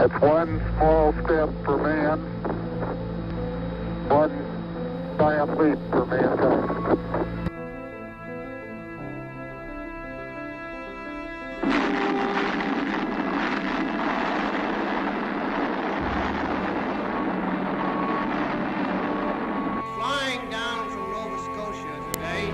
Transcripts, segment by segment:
It's one small step for man, one giant leap for mankind. Flying down from Nova Scotia today.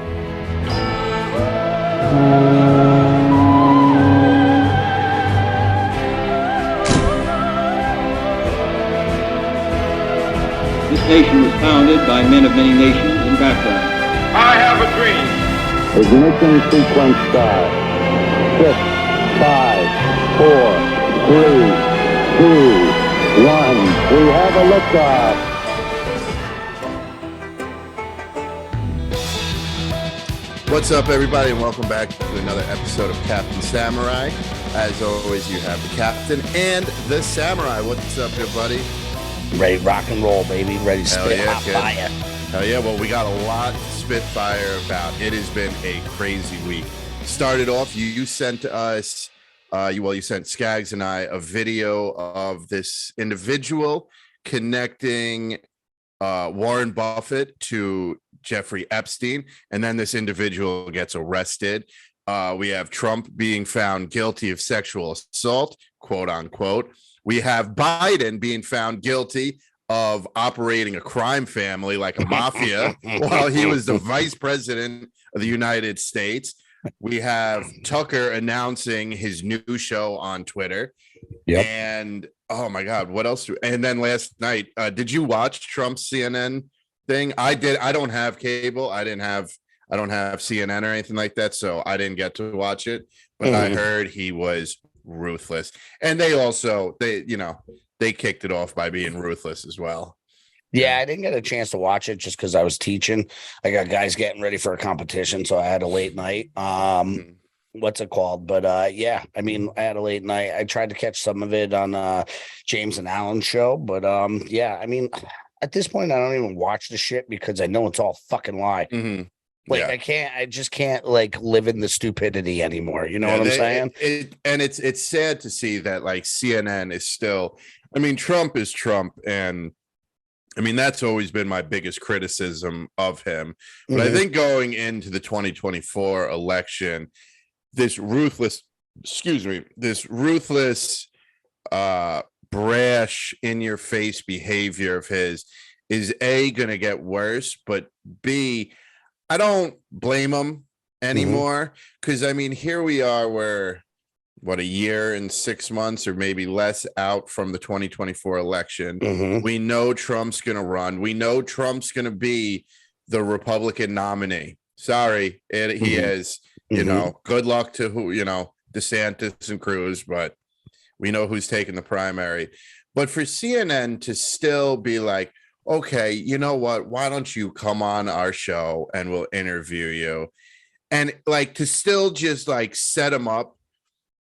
This nation was founded by men of many nations and backgrounds. I have a dream. Ignition sequence start. 6, 5, 4, 3, 2, 1. We have a liftoff. What's up, everybody, and welcome back to another episode of Captain Samurai. As always, you have the Captain and the Samurai. What's up, your buddy? Ready to rock and roll, baby. Ready to spit hot kid. fire. Hell yeah, well, we got a lot to spit fire about. It has been a crazy week. Started off, you sent us, you sent Skaggs and I a video of this individual connecting Warren Buffett to Jeffrey Epstein, and then this individual gets arrested. We have Trump being found guilty of sexual assault, quote unquote. We have Biden being found guilty of operating a crime family like a mafia while he was the vice president of the United States. We have Tucker announcing his new show on Twitter. Yep. And oh my God, what else? And then last night, did you watch Trump's CNN thing? I did. I don't have cable. I don't have CNN or anything like that, so I didn't get to watch it. But I heard he was ruthless, and they kicked it off by being ruthless as well. Yeah, I didn't get a chance to watch it just because I was teaching. I got guys getting ready for a competition, so I had a late night. What's it called? But yeah, I mean, I had a late night. I tried to catch some of it on James and Alan's show, but yeah, I mean, at this point, I don't even watch the shit because I know it's all fucking lie. Like, yeah. I just can't like live in the stupidity anymore. You know what I'm saying? It's sad to see that like CNN is still, I mean, Trump is Trump. And I mean, that's always been my biggest criticism of him. But I think going into the 2024 election, this ruthless, brash, in your face behavior of his is A, going to get worse, but B, I don't blame him anymore because I mean, here we are, we're a year and 6 months or maybe less out from the 2024 election. We know Trump's going to run. We know Trump's going to be the Republican nominee. Sorry, he is. You know, good luck to DeSantis and Cruz, but we know who's taking the primary. But for CNN to still be like, okay, you know what? Why don't you come on our show and we'll interview you? And like to still just like set him up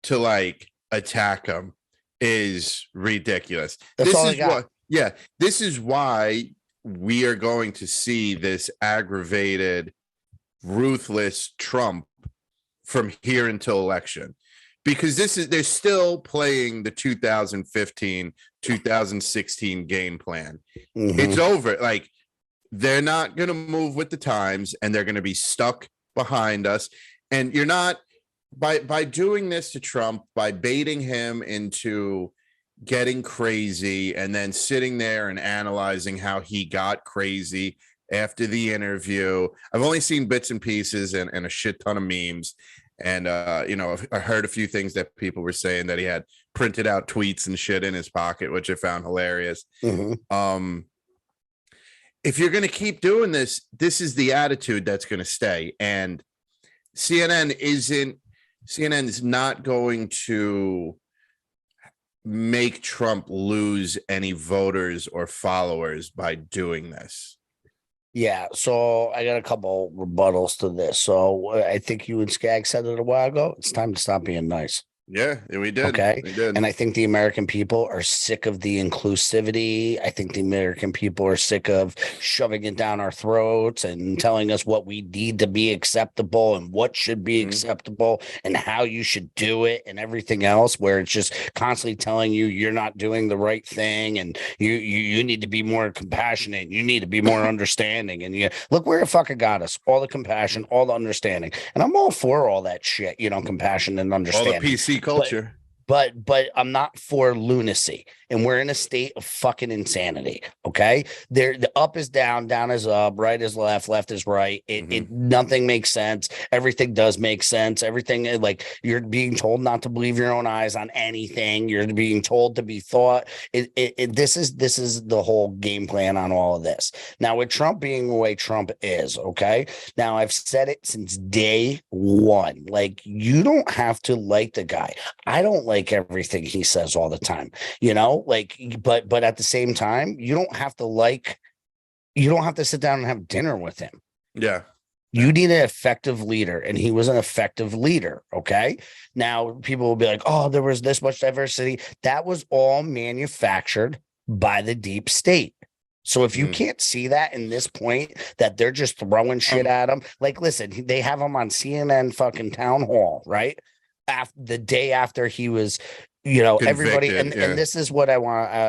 to like attack him is ridiculous. This is why we are going to see this aggravated, ruthless Trump from here until election. Because they're still playing the 2015, 2016 game plan. It's over. Like, they're not going to move with the times, and they're going to be stuck behind us. And you're not, by doing this to Trump, by baiting him into getting crazy and then sitting there and analyzing how he got crazy after the interview. I've only seen bits and pieces and a shit ton of memes. And, I heard a few things that people were saying that he had printed out tweets and shit in his pocket, which I found hilarious. If you're going to keep doing this, this is the attitude that's going to stay. And CNN is not going to make Trump lose any voters or followers by doing this. Yeah, so I got a couple rebuttals to this. So I think you and Skaggs said it a while ago. It's time to stop being nice. Yeah, we did. Okay. We did. And I think the American people are sick of the inclusivity. I think the American people are sick of shoving it down our throats and telling us what we need to be acceptable and what should be acceptable and how you should do it and everything else, where it's just constantly telling you you're not doing the right thing and you need to be more compassionate. You need to be more understanding. And you look where it fucking got us. All the compassion, all the understanding. And I'm all for all that shit, compassion and All understanding. the PC culture. But I'm not for lunacy, and we're in a state of fucking insanity. Okay, the up is down, down is up, right is left, left is right. It nothing makes sense. Everything does make sense. Everything, like, you're being told not to believe your own eyes on anything. You're being told to be thought. This is the whole game plan on all of this. Now, with Trump being the way Trump is, okay. Now, I've said it since day one. Like, you don't have to like the guy. I don't like everything he says all the time, but at the same time, you don't have to sit down and have dinner with him. Yeah. You need an effective leader, and he was an effective leader. Okay. Now, people will be like, oh, there was this much diversity. That was all manufactured by the deep state. So if you can't see that in this point, that they're just throwing shit at him, like, listen, they have him on CNN fucking town hall, right? The day after he was, everybody, and this is what I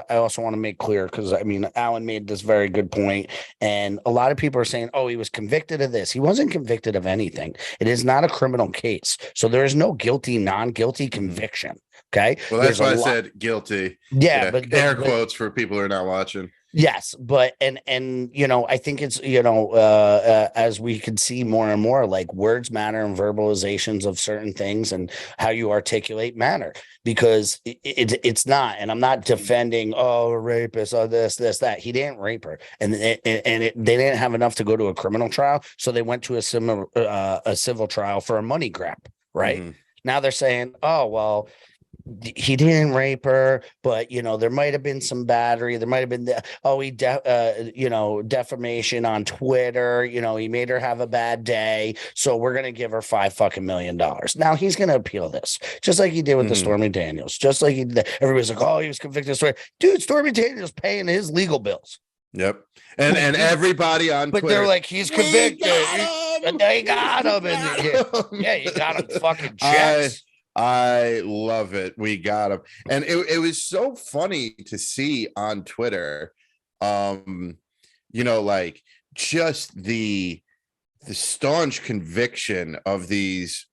also want to make clear, because I mean, Alan made this very good point, and a lot of people are saying, oh, he was convicted of this. He wasn't convicted of anything. It is not a criminal case, so there is no guilty, non-guilty conviction. Okay, well, that's why I said guilty. Yeah, but air quotes for people who are not watching. Yes, but and I think it's as we can see more and more, like, words matter and verbalizations of certain things and how you articulate matter, because it's not. And I'm not defending a rapist or this that. He didn't rape her, and they didn't have enough to go to a criminal trial, so they went to a civil trial for a money grab. Right now they're saying, oh well, he didn't rape her, but there might have been some battery. There might have been defamation on Twitter. He made her have a bad day, so we're gonna give her $5 million. Now he's gonna appeal this, just like he did with the Stormy Daniels. Just like he did. Everybody's like, oh, he was convicted. Dude, Stormy Daniels paying his legal bills. Yep, and everybody on Twitter, they're like, he's convicted. They got him. Yeah, you got him fucking checks. I love it. We got him. And it was so funny to see on Twitter, like, just the staunch conviction of these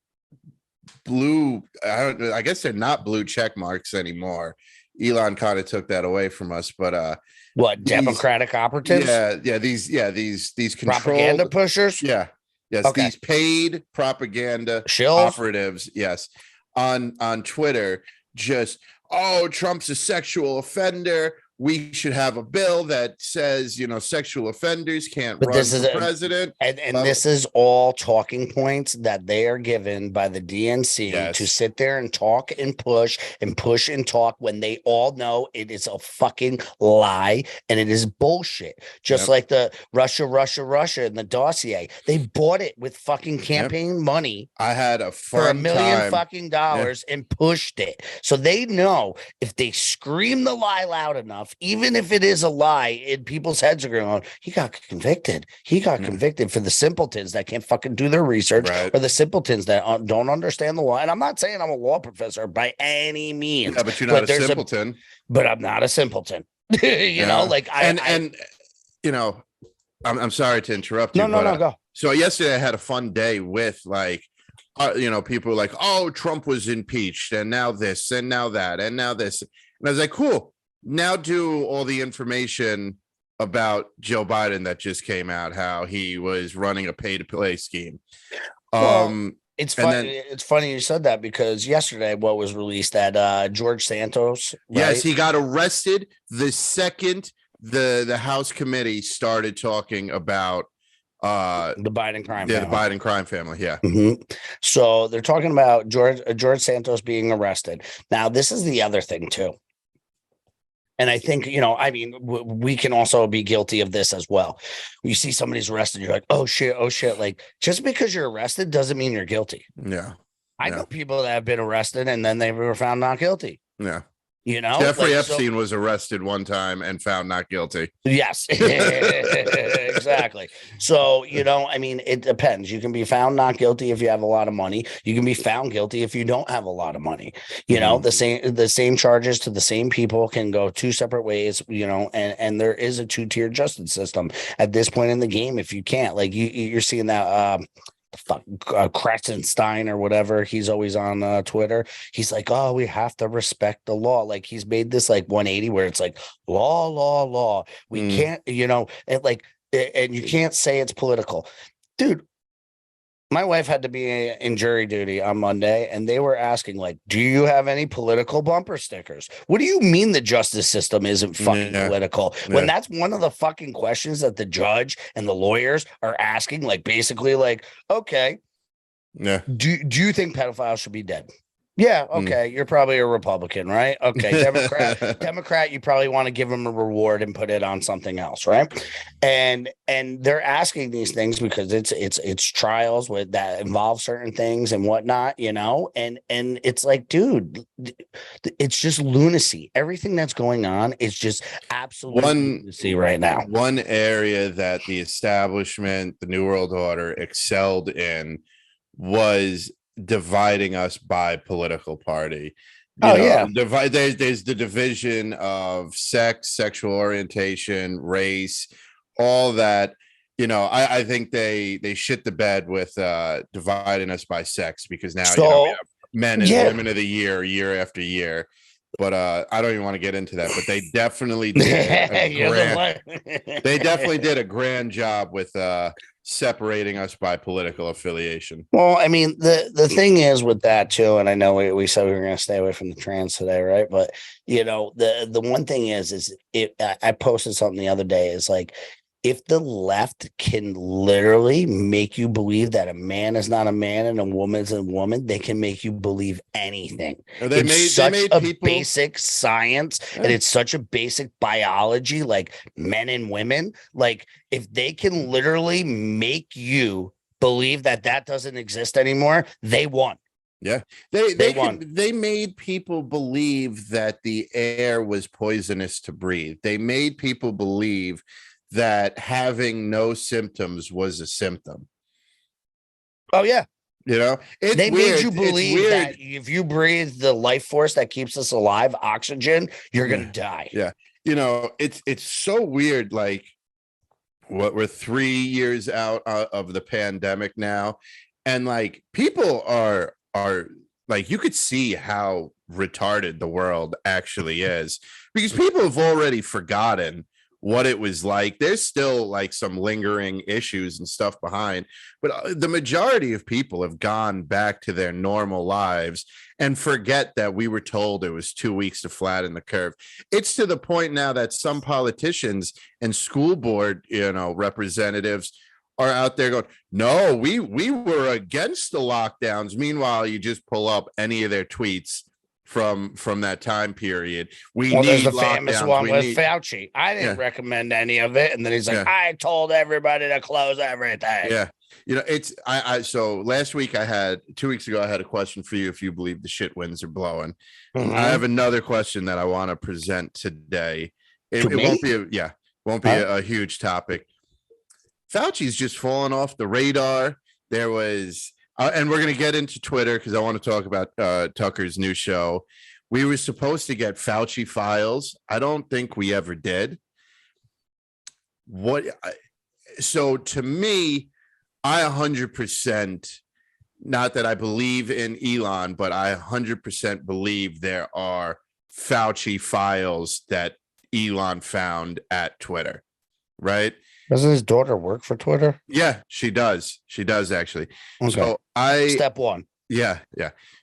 blue, I guess they're not blue check marks anymore. Elon kind of took that away from us, but what, Democratic operatives? These controlled propaganda pushers. Yes, okay. These paid propaganda operatives. Yes. On Twitter, just, oh, Trump's a sexual offender. We should have a bill that says, sexual offenders can't run for president. And this is all talking points that they are given by the DNC to sit there and talk and push and talk, when they all know it is a fucking lie and it is bullshit. Just like the Russia and the dossier. They bought it with fucking campaign money. I had a for $1 million fucking dollars and pushed it. So they know if they scream the lie loud enough, even if it is a lie, in people's heads are going, he got convicted. He got convicted, for the simpletons that can't fucking do their research, or the simpletons that don't understand the law. And I'm not saying I'm a law professor by any means. Yeah, but you're not a simpleton. But I'm not a simpleton. I'm sorry to interrupt you. No, go. So yesterday I had a fun day with, like, people were like, oh, Trump was impeached, and now this, and now that, and now this. And I was like, cool. Now do all the information about Joe Biden that just came out, how he was running a pay-to-play scheme. It's funny. It's funny you said that, because yesterday, what was released, that George Santos. Right? Yes, he got arrested the second the House committee started talking about the Biden crime family. The Biden crime family. Yeah. So they're talking about George Santos being arrested. Now, this is the other thing too. And I think, we can also be guilty of this as well. You see somebody's arrested, you're like, oh shit. Like, just because you're arrested doesn't mean you're guilty. Yeah. I know people that have been arrested and then they were found not guilty. Yeah. You know, Jeffrey like, so- Epstein was arrested one time and found not guilty. Yes, exactly. So, you know, I mean, it depends. You can be found not guilty if you have a lot of money. You can be found guilty if you don't have a lot of money. You know, the same charges to the same people can go two separate ways, you know, and there is a two-tier justice system at this point in the game. If you can't, like you're seeing that Kratzenstein or whatever, he's always on Twitter. He's like, oh, we have to respect the law. Like he's made this like 180 where it's like law. We can't, you know, and you can't say it's political. Dude, my wife had to be in jury duty on Monday, and they were asking, like, do you have any political bumper stickers? What do you mean the justice system isn't fucking political? When that's one of the fucking questions that the judge and the lawyers are asking, like, basically, like, okay, do you think pedophiles should be dead? Yeah, okay. You're probably a Republican, right? Okay, Democrat, you probably want to give them a reward and put it on something else, right? And they're asking these things because it's trials with that involve certain things and whatnot, you know. And it's like, dude, it's just lunacy. Everything that's going on is just absolute lunacy right now. One area that the establishment, the New World Order, excelled in was dividing us by political party. There's the division of sex, sexual orientation, race, all that. You know, I think they shit the bed with dividing us by sex, because now we have men and women of the year after year. But I don't even want to get into that. But they definitely did they definitely did a grand job with separating us by political affiliation. Well, I mean, the thing is with that too, and I know we said we were going to stay away from the trans today, right? But you know, the one thing is I posted something the other day, is like, if the left can literally make you believe that a man is not a man and a woman is a woman, they can make you believe anything. It's such a basic science, and it's such a basic biology, like men and women. Like, if they can literally make you believe that doesn't exist anymore, they won. Yeah, they made people believe that the air was poisonous to breathe. They made people believe that having no symptoms was a symptom. Oh yeah. You know, they made you believe that if you breathe the life force that keeps us alive, oxygen, you're going to die. Yeah. You know, it's so weird. Like, what, we're 3 years out of the pandemic now. And like, people are like, you could see how retarded the world actually is, because people have already forgotten what it was like. There's still like some lingering issues and stuff behind, but the majority of people have gone back to their normal lives and forget that we were told it was 2 weeks to flatten the curve. It's to the point now that some politicians and school board, you know, representatives are out there going, no, we were against the lockdowns. Meanwhile, you just pull up any of their tweets from that time period. There's the famous one with Fauci. I didn't recommend any of it, and then he's like, I told everybody to close everything. Yeah, you know, it's so last week 2 weeks ago I had a question for you, if you believe the shit winds are blowing. I have another question that I want to present today. It won't be a huge topic. Fauci's just fallen off the radar. There was and we're going to get into Twitter, because I want to talk about Tucker's new show. We were supposed to get Fauci files. I don't think we ever did. So to me, I 100%, not that I believe in Elon, but I 100% believe there are Fauci files that Elon found at Twitter, right? Doesn't his daughter work for Twitter? Yeah, she does. She does, actually. Okay. So step one. Yeah.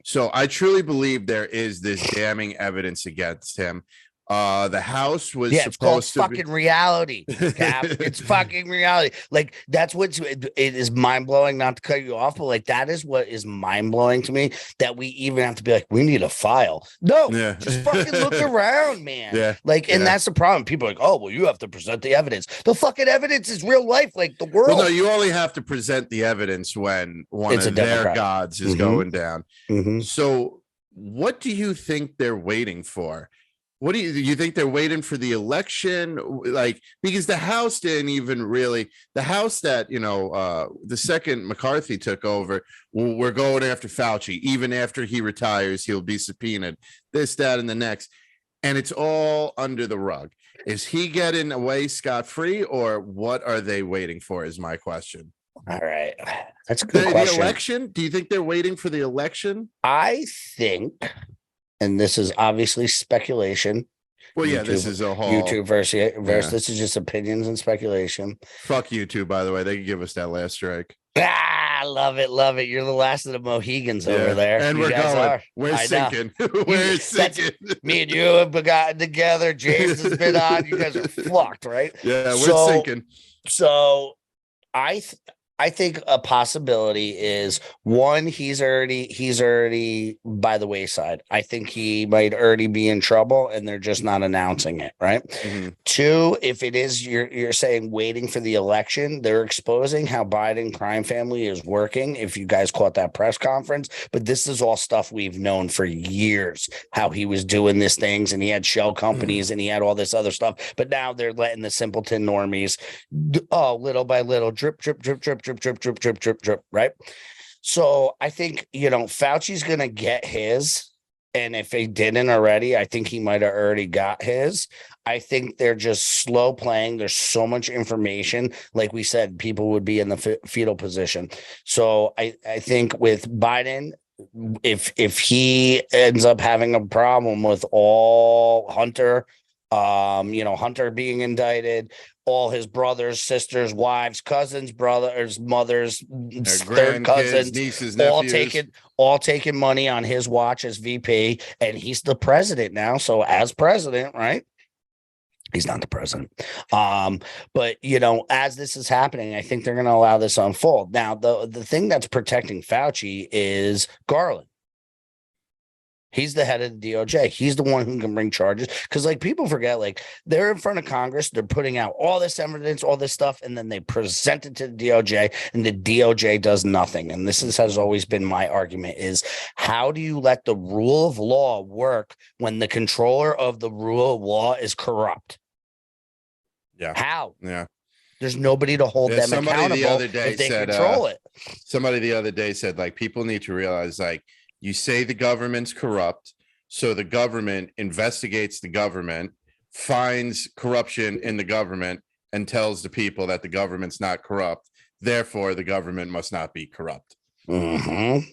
So I truly believe there is this damning evidence against him. The house was Yeah, it's called supposed to fucking reality, Cap. It's fucking reality. Like that's what's it is mind blowing. Not to cut you off, but like that is what is mind blowing to me. That we even have to be like, we need a file. No, Yeah. just fucking look around, man. Yeah. Like, and Yeah. that's the problem. People are like, oh, well, you have to present the evidence. The fucking evidence is real life, like the world. Well, no, you only have to present the evidence when one It's a of their Democrat. gods is Mhm. going down. Mhm. So, what do you think they're waiting for? What do you think they're waiting for the election? Like, because the House didn't even really, the House that, the second McCarthy took over, we're going after Fauci. Even after he retires, he'll be subpoenaed, this, that, and the next. And it's all under the rug. Is he getting away scot-free, or what are they waiting for is my question. All right. That's a good The question. election? Do you think they're waiting for the election? I think, and this is obviously speculation. Well, yeah, this YouTube- is a whole YouTube versus Yeah. this is just opinions and speculation. fuck YouTube, by the way. They could give us that last strike. Ah, love it, love it. You're the last of the Mohegans over Yeah. there. And You we're guys going. are. We're I know. sinking. We're that's- sinking. Me and you have gotten together. James has been on. You guys are fucked, right? Yeah, we're So- sinking. So I think a possibility is one, he's already by the wayside. I think he might already be in trouble and they're just not announcing it, right? Mhm. Two, if it is you're saying waiting for the election, they're exposing how Biden crime family is working. If you guys caught that press conference, but this is all stuff we've known for years, how he was doing these things and he had shell companies and he had all this other stuff. But now they're letting the simpleton normies, little by little, drip, drip, drip, drip, drip, drip, drip, drip, drip, drip, right? So I think, Fauci's going to get his. And if he didn't already, I think he might have already got his. I think they're just slow playing. There's so much information. Like we said, people would be in the fetal position. So I think with Biden, if he ends up having a problem with all Hunter, Hunter being indicted, all his brothers, sisters, wives, cousins, brothers, mothers, Their third grandkids, cousins, nieces, all nephews. taking money on his watch as VP, and he's the president now. So as president, right? He's not the president. But as this is happening, I think they're going to allow this to unfold. Now, the thing that's protecting Fauci is Garland. He's the head of the DOJ. He's the one who can bring charges. Because people forget, they're in front of Congress, they're putting out all this evidence, all this stuff, and then they present it to the DOJ, and the DOJ does nothing. And this has always been my argument is, how do you let the rule of law work when the controller of the rule of law is corrupt? Yeah. How? Yeah. There's nobody to hold them Somebody accountable the other day if they said, control it. Somebody the other day said, people need to realize, you say the government's corrupt, so the government investigates the government, finds corruption in the government, and tells the people that the government's not corrupt. Therefore, the government must not be corrupt. Mm-hmm.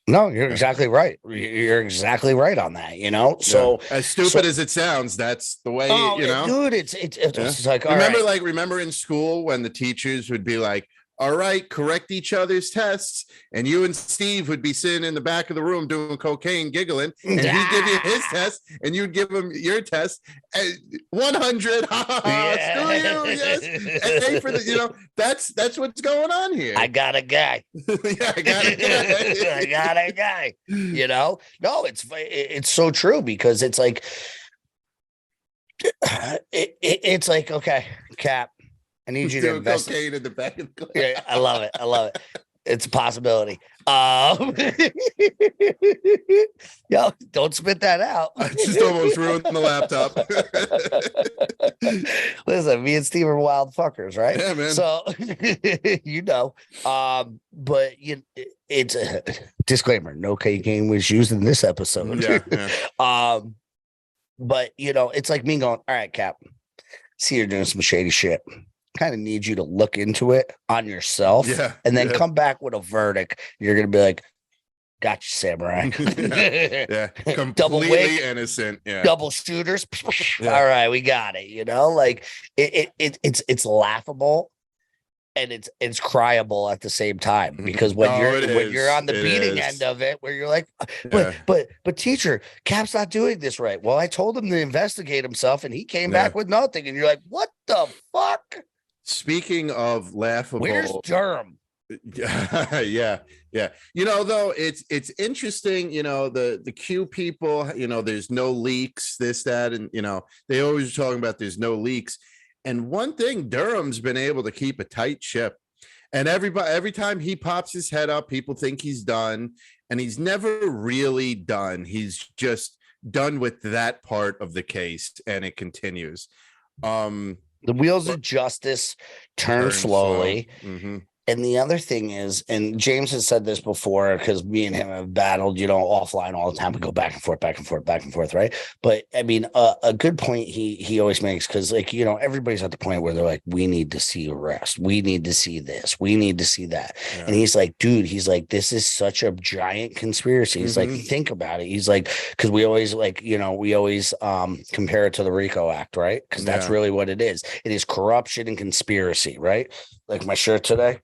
No, you're exactly right. You're exactly right on that. So as stupid as it sounds, that's the way. dude, it's like, all remember, right. remember in school when the teachers would be like, all right, correct each other's tests. And you and Steve would be sitting in the back of the room doing cocaine, giggling. And he'd give you his test and you'd give him your test. 100. Yeah. Screw you. Yes. A for the, that's what's going on here. I got a guy. Yeah, I got it. I got a guy. No, it's so true, because it's like, it's like, okay, Cap, I need you to Doing invest. cocaine in the back of the class. Yeah, I love it. I love it. It's a possibility. Yo, don't spit that out. I just almost ruined the laptop. Listen, me and Steve are wild fuckers, right? Yeah, man. So but it's a disclaimer: no cocaine was used in this episode. Yeah. But it's like me going, all right, Cap, see you're doing some shady shit. Kind of need you to look into it on yourself, and then come back with a verdict. You're gonna be like, "Got you, samurai." Yeah, completely Double wig, innocent. Yeah, double shooters. Yeah. All right, we got it. It's laughable, and it's cryable at the same time Mhm. because when Oh, it when you're is. on the It beating is. end of it, where you're like, Yeah. but teacher, Cap's not doing this right. Well, I told him to investigate himself, and he came Yeah. back with nothing. And you're like, what the fuck? Speaking of laughable, Where's Durham? yeah, yeah. You know, though, it's interesting. You know, the Q people. You know, there's no leaks, this, that, and you know, they always are talking about there's no leaks. And one thing, Durham's been able to keep a tight ship. And every time he pops his head up, people think he's done, and he's never really done. He's just done with that part of the case, and it continues. The wheels of justice turn slowly. Mhm. And the other thing is, and James has said this before because me and him have battled, you know, offline all the time. We go back and forth, back and forth, back and forth, right? But I mean, a good point he always makes, because like, you know, everybody's at the point where they're like, we need to see arrest, we need to see this, we need to see that. Yeah. And he's like, dude, he's like, this is such a giant conspiracy. He's like, think about it. He's like, because we always like, you know, we always compare it to the RICO Act, right? Because that's Yeah. really what it is. It is corruption and conspiracy, right? Like my shirt today.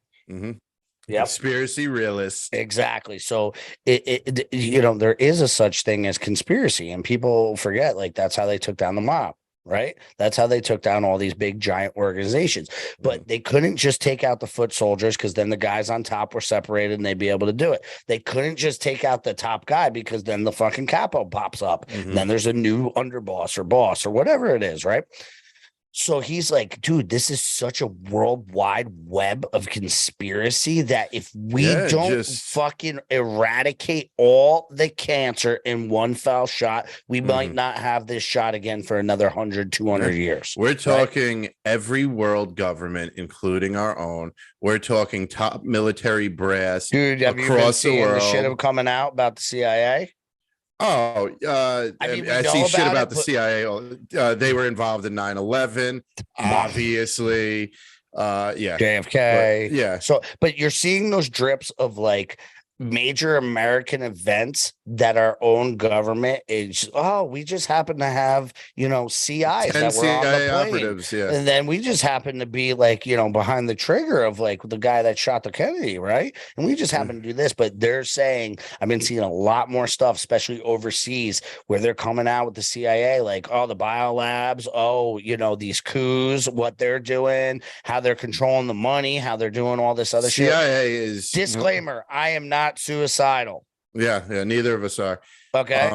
Yeah, Conspiracy realist. exactly. So it you know, there is a such thing as conspiracy, and people forget, like, that's how they took down the mob, right? That's how they took down all these big giant organizations. But they couldn't just take out the foot soldiers, because then the guys on top were separated and they'd be able to do it. They couldn't just take out the top guy, because then the fucking capo pops up. And then there's a new underboss or boss or whatever it is, right? So he's like, dude, this is such a worldwide web of conspiracy that if we Yeah, don't just- fucking eradicate all the cancer in one foul shot, we might not have this shot again for another 100, 200 years. We're talking every world government, including our own. We're talking top military brass. Dude, have you been across the seeing the shit world. coming out about the CIA? Oh, I mean, we I know see shit about about it, the but- CIA. They were involved in 9/11, obviously. Yeah. JFK. But, yeah. So, but you're seeing those drips of like major American events that our own government is, oh, we just happen to have, you know, CIs 10 that were on the CIA plane. operatives. Yeah. And then we just happen to be like, you know, behind the trigger of like the guy that shot the Kennedy, right? And we just happen to do this. But they're saying, I've been seeing a lot more stuff, especially overseas, where they're coming out with the CIA, like, oh, the biolabs, oh, you know, these coups, what they're doing, how they're controlling the money, how they're doing all this other shit. CIA is Disclaimer, I am not suicidal. Yeah. Neither of us are. Okay.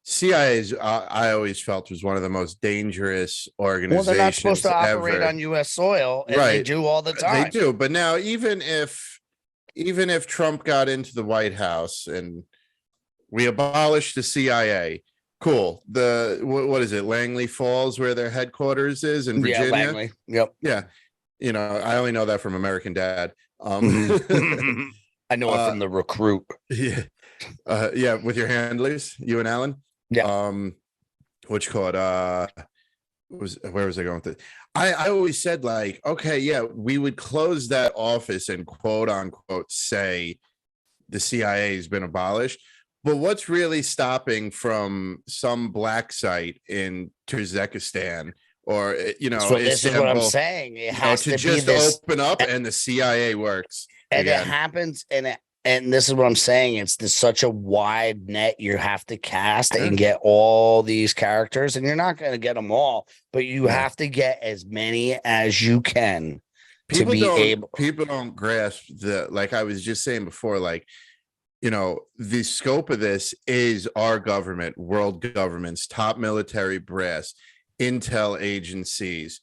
CIA is, I always felt, was one of the most dangerous organizations. Well, they're not supposed to operate ever. on U.S. soil, and they Right. do all the time. They do, but now even if Trump got into the White House and we abolished the CIA, cool. The what is it, Langley Falls, where their headquarters is in Virginia? Yeah, Langley. Yep. Yeah, you know, I only know that from American Dad. I know it from the recruit. Yeah, yeah, with your handlers, you and Alan. Yeah. What you call it? Where was I going with it? I always said, like, okay, yeah, we would close that office and quote unquote say the CIA has been abolished. But what's really stopping from some black site in Tajikistan or, you know, So this is what I'm Istanbul, saying. It you know, has to to be just this, open up and the CIA works and it again. happens, and this is what I'm saying. It's such a wide net you have to cast and get all these characters, and you're not going to get them all, but you have to get as many as you can to be able. People don't grasp the, like I was just saying before, like, you know, the scope of this is our government, world governments, top military brass, intel agencies,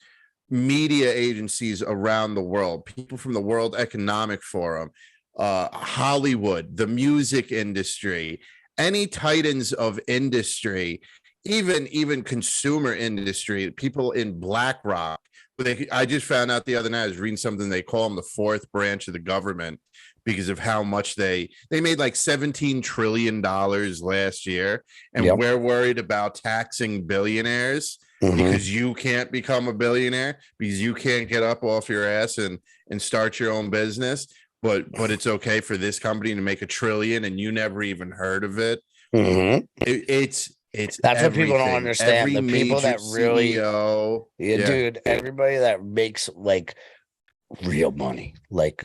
media agencies around the world, people from the World Economic Forum, Hollywood, the music industry, any titans of industry, even consumer industry, people in BlackRock. I just found out the other night, I was reading something, they call them the fourth branch of the government because of how much they made, like $17 trillion last year. And we're worried about taxing billionaires because you can't become a billionaire, because you can't get up off your ass and start your own business. But it's okay for this company to make $1 trillion and you never even heard of it. It's That's what people don't understand. Every The people major that really, CEO, dude, everybody that makes like real money, like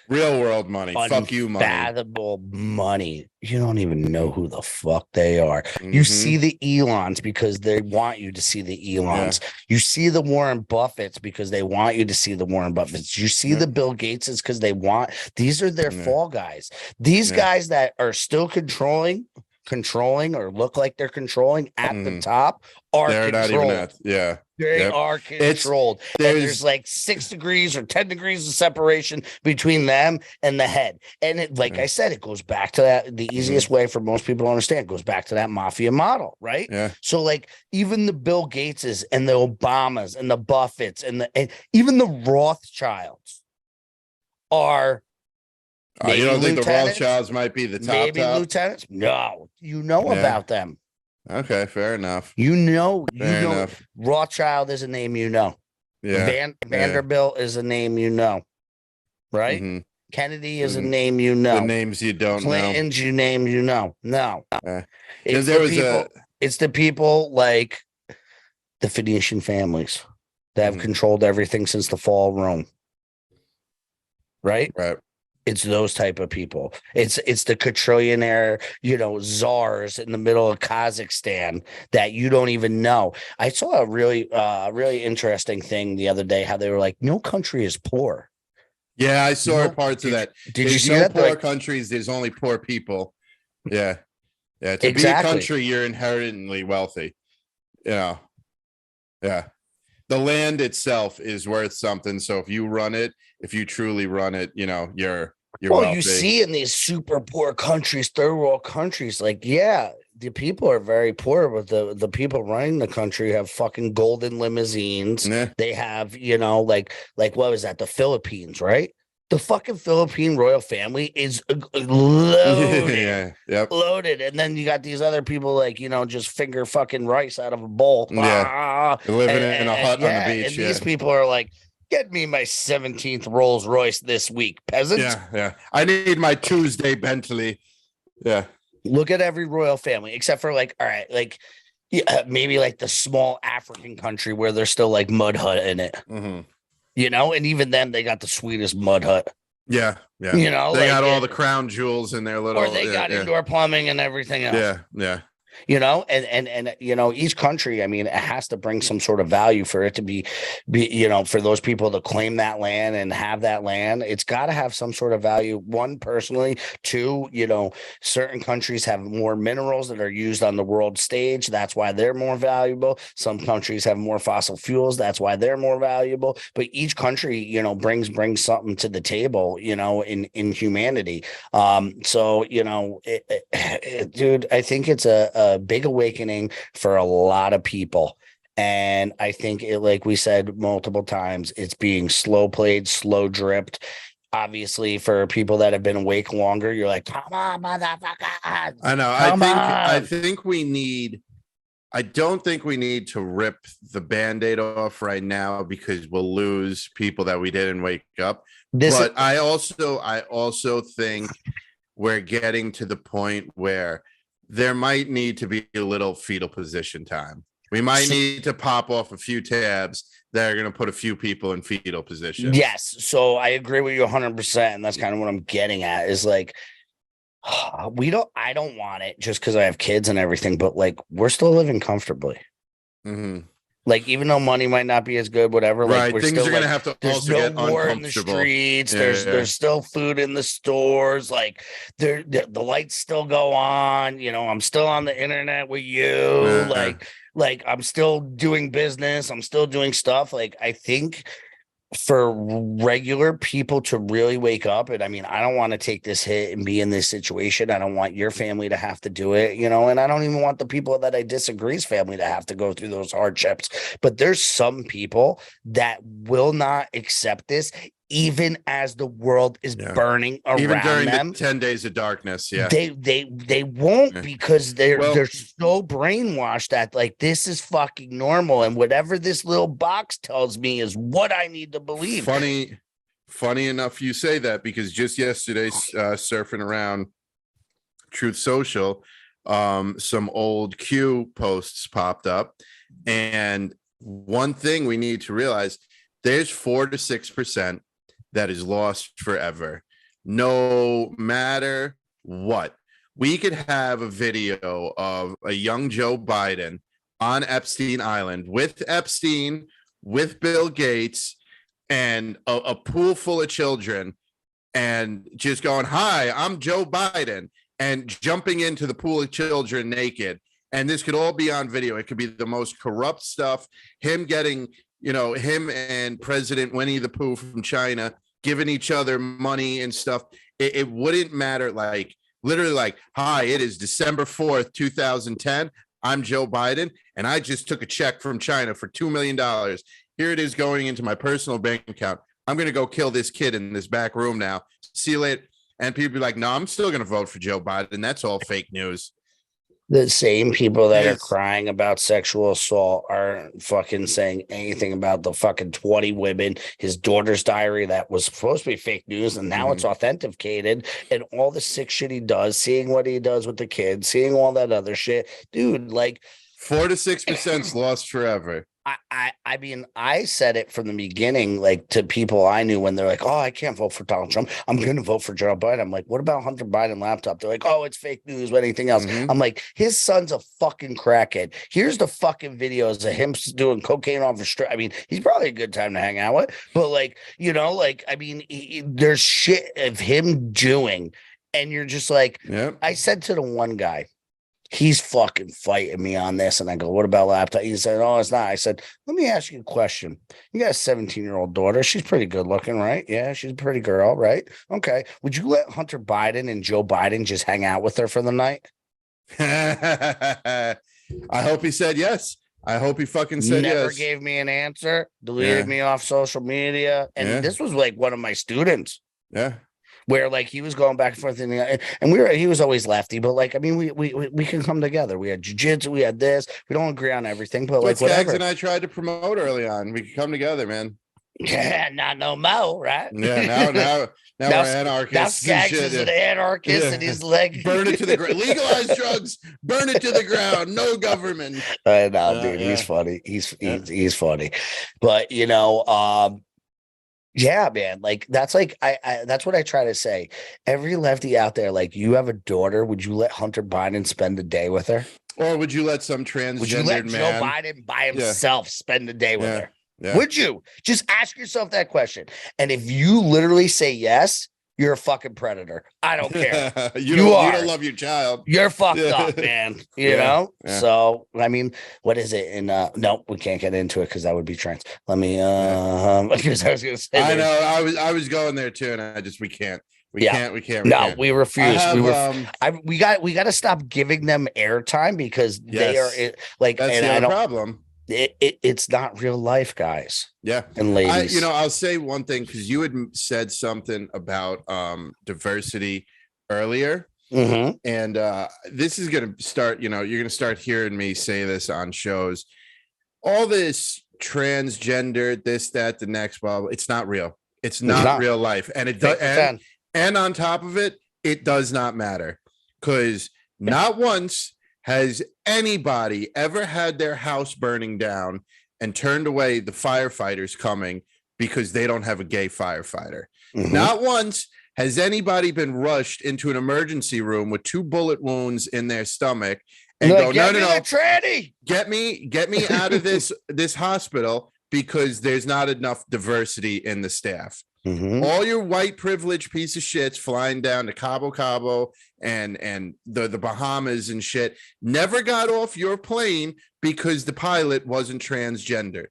Real world money. Fuck you money. unfathomable money. You don't even know who the fuck they are. You Mhm. see the Elons because they want you to see the Elons. You see the Warren Buffetts because they want you to see the Warren Buffetts. You see Yeah. the Bill Gateses because they want, these are their Yeah. fall guys. These Yeah. guys that are still controlling or look like they're controlling at the Mhm. top are They're not even controlled. at, yeah. They Yep. are It's- controlled. And there's- there's like 6 degrees or 10 degrees of separation between them and the head. And it, like Yeah. I said, it goes back to that. The easiest way for most people to understand goes back to that mafia model, right? Yeah. So, like, even the Bill Gateses and the Obamas and the Buffetts and even the Rothschilds are You don't maybe think the lieutenants, Rothschilds might be the top maybe top? lieutenants. No, you know Yeah. about them. Okay, fair enough. You know, Fair enough. Rothschild is a name you know. Yeah. Vanderbilt is a name you know, right? Mhm. Kennedy is a Mhm. name you know. The names you don't know. Clinton's you name you know. No, Yeah. it's there the was people. It's the people like the Phoenician families that have Mhm. controlled everything since the fall of Rome, right? Right. It's those type of people. It's the quadrillionaire, czars in the middle of Kazakhstan that you don't even know. I saw a really interesting thing the other day, how they were like, no country is poor. Yeah, I saw No, parts of that. Did you There's see no that? poor Like, countries, there's only poor people. Yeah. Yeah. To Exactly. be a country, you're inherently wealthy. Yeah. Yeah. The land itself is worth something. So if you run it, if you truly run it, you're well, wealthy. you see in these super poor countries, third world countries, like, yeah, the people are very poor, but the people running the country have fucking golden limousines. Yeah. They have, like what was that? The Philippines, right? The fucking Philippine royal family is loaded. Yeah. Yep. Loaded. And then you got these other people like, just finger fucking rice out of a bowl. Yeah. They're living in a hut on yeah, the beach. and Yeah. these people are like, get me my 17th Rolls Royce this week, peasants. Yeah. Yeah. I need my Tuesday Bentley. Yeah. Look at every royal family, except for like, all right, like maybe like the small African country where there's still like mud hut in it, Mhm. and even them, they got the sweetest mud hut, Yeah. Yeah. they They got like all the crown jewels in their little. or they got yeah. indoor plumbing and everything else. Yeah. Yeah. And each country, I mean, it has to bring some sort of value for it to be for those people to claim that land and have that land. It's got to have some sort of value. One, personally. Two, certain countries have more minerals that are used on the world stage. That's why they're more valuable. Some countries have more fossil fuels. That's why they're more valuable. But each country, brings something to the table, in humanity. So, dude, I think it's a big awakening for a lot of people. And I think like we said multiple times, it's being slow played, slow dripped. Obviously, for people that have been awake longer, you're like, come on, motherfucker. I know. I think we need. I don't think we need to rip the Band-Aid off right now because we'll lose people that we didn't wake up. But I also think we're getting to the point where there might need to be a little fetal position time. We might need to pop off a few tabs that are going to put a few people in fetal position. Yes. So I agree with you 100%. And that's kind of what I'm getting at is like, I don't want it just because I have kids and everything, but like, we're still living comfortably. Mm-hmm. Like, even though money might not be as good, whatever, like, Right. we're Things still are going to like, have to there's also no get war in the uncomfortable. streets. Yeah, There's still food in the stores. Like, the lights still go on. I'm still on the internet with you. Yeah. Like I'm still doing business. I'm still doing stuff. Like, I think for regular people to really wake up, and I mean, I don't want to take this hit and be in this situation. I don't want your family to have to do it, and I don't even want the people that I disagree's family to have to go through those hardships. But there's some people that will not accept this, even as the world is burning around even during them. the 10 days of darkness. Yeah. They won't, because they're so brainwashed that like this is fucking normal, and whatever this little box tells me is what I need to believe. Funny enough you say that, because just yesterday, surfing around Truth Social, some old Q posts popped up, and one thing we need to realize, there's 4 to 6% that is lost forever. No matter what, we could have a video of a young Joe Biden on Epstein Island with Epstein, with Bill Gates, and a pool full of children, and just going, "Hi, I'm Joe Biden," and jumping into the pool of children naked. And this could all be on video. It could be the most corrupt stuff. Him getting, him and President Winnie the Pooh from China giving each other money and stuff. It wouldn't matter. Like, literally, like, "Hi, it is December 4th, 2010. I'm Joe Biden, and I just took a check from China for $2 million. Here it is going into my personal bank account. I'm going to go kill this kid in this back room now. See you later." And people be like, "No, I'm still going to vote for Joe Biden. That's all fake news." The same people that are crying about sexual assault aren't fucking saying anything about the fucking 20 women, his daughter's diary that was supposed to be fake news, and now it's authenticated, and all the sick shit he does, seeing what he does with the kids, seeing all that other shit. Dude, like 4 to 6% lost forever. I mean, I said it from the beginning, like to people I knew when they're like, "Oh, I can't vote for Donald Trump. I'm going to vote for Joe Biden." I'm like, "What about Hunter Biden laptop?" They're like, "Oh, it's fake news." What anything else? I'm like, his son's a fucking crackhead. Here's the fucking videos of him doing cocaine off the street. I mean, he's probably a good time to hang out with, but like, I mean, there's shit of him doing, and you're just like, Yep. I said to the one guy, he's fucking fighting me on this. And I go, "What about laptop?" He said, "Oh, it's not." I said, "Let me ask you a question. You got a 17-year-old daughter. She's pretty good looking, right? Yeah, she's a pretty girl, right? Okay. Would you let Hunter Biden and Joe Biden just hang out with her for the night?" I hope he said yes. I hope he fucking said Never yes. gave me an answer, deleted me off social media. And this was like one of my students. Yeah. Where like he was going back and forth, and he was always lefty, but like, I mean, we can come together. We had jiu-jitsu, we had this. We don't agree on everything, but like whatever. Skaggs and I tried to promote early on. We could come together, man. Yeah, not no mo, right? Yeah, now we're anarchists. Now Skaggs is an anarchist, and he's like, "Burn it to the ground. Legalize drugs. Burn it to the ground. No government." I know, dude. Yeah. He's funny. He's funny, but yeah, man. Like that's like that's what I try to say. Every lefty out there, like, you have a daughter. Would you let Hunter Biden spend a day with her? Or would you let some transgendered Would you let man, Joe Biden by himself spend a day with her? Yeah. Would you? Just ask yourself that question. And if you literally say yes, you're a fucking predator. I don't care. You don't love your child. You're fucked up, man. You know? Yeah. So, I mean, what is it? And no, we can't get into it because that would be trans. Let me because I was gonna say I know I was going there too, and we can't. We can't. We refuse. We got to stop giving them airtime because they are like, that's and the I don't problem. It's not real life, guys. Yeah. And ladies. I'll say one thing, because you had said something about diversity earlier. Mm-hmm. And this is going to start, you're going to start hearing me say this on shows. All this transgender, this, that, the next, blah, blah, it's not real. It's not real life. And it does. And on top of it, it does not matter, because not once has anybody ever had their house burning down and turned away the firefighters coming because they don't have a gay firefighter. Mm-hmm. Not once has anybody been rushed into an emergency room with 2 bullet wounds in their stomach and go, no, tranny. Get me out of this hospital because there's not enough diversity in the staff. Mm-hmm. All your white privileged piece of shits flying down to Cabo and the Bahamas and shit never got off your plane because the pilot wasn't transgender.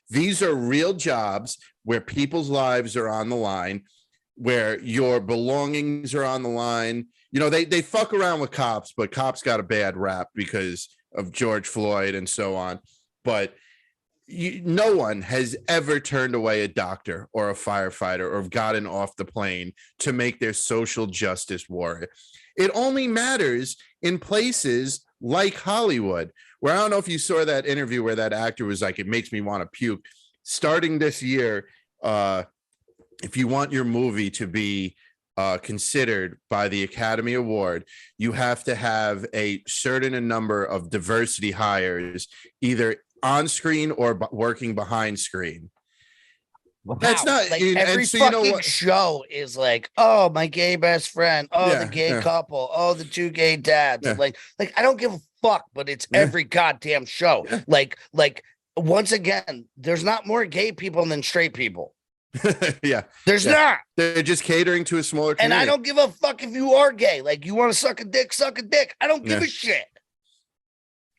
These are real jobs where people's lives are on the line, where your belongings are on the line. They fuck around with cops, but cops got a bad rap because of George Floyd and so on. But no one has ever turned away a doctor or a firefighter or gotten off the plane to make their social justice warrior. It only matters in places like Hollywood, where I don't know if you saw that interview where that actor was like, "It makes me want to puke." Starting this year, if you want your movie to be considered by the Academy Award, you have to have a certain number of diversity hires, either on screen or working behind screen. That's Wow. not- like and every so you know fucking what- show is like, oh, my gay best friend, oh, Yeah, the gay yeah. couple, oh, the two gay dads. And Yeah. like I don't give a fuck, but it's Yeah. every goddamn show. Yeah. Like once again, there's not more gay people than straight people. Yeah, There's Yeah. not. they're just catering to a smaller And community. I don't give a fuck if you are gay. Like you want to suck a dick, suck a dick. I don't give Yeah. a shit.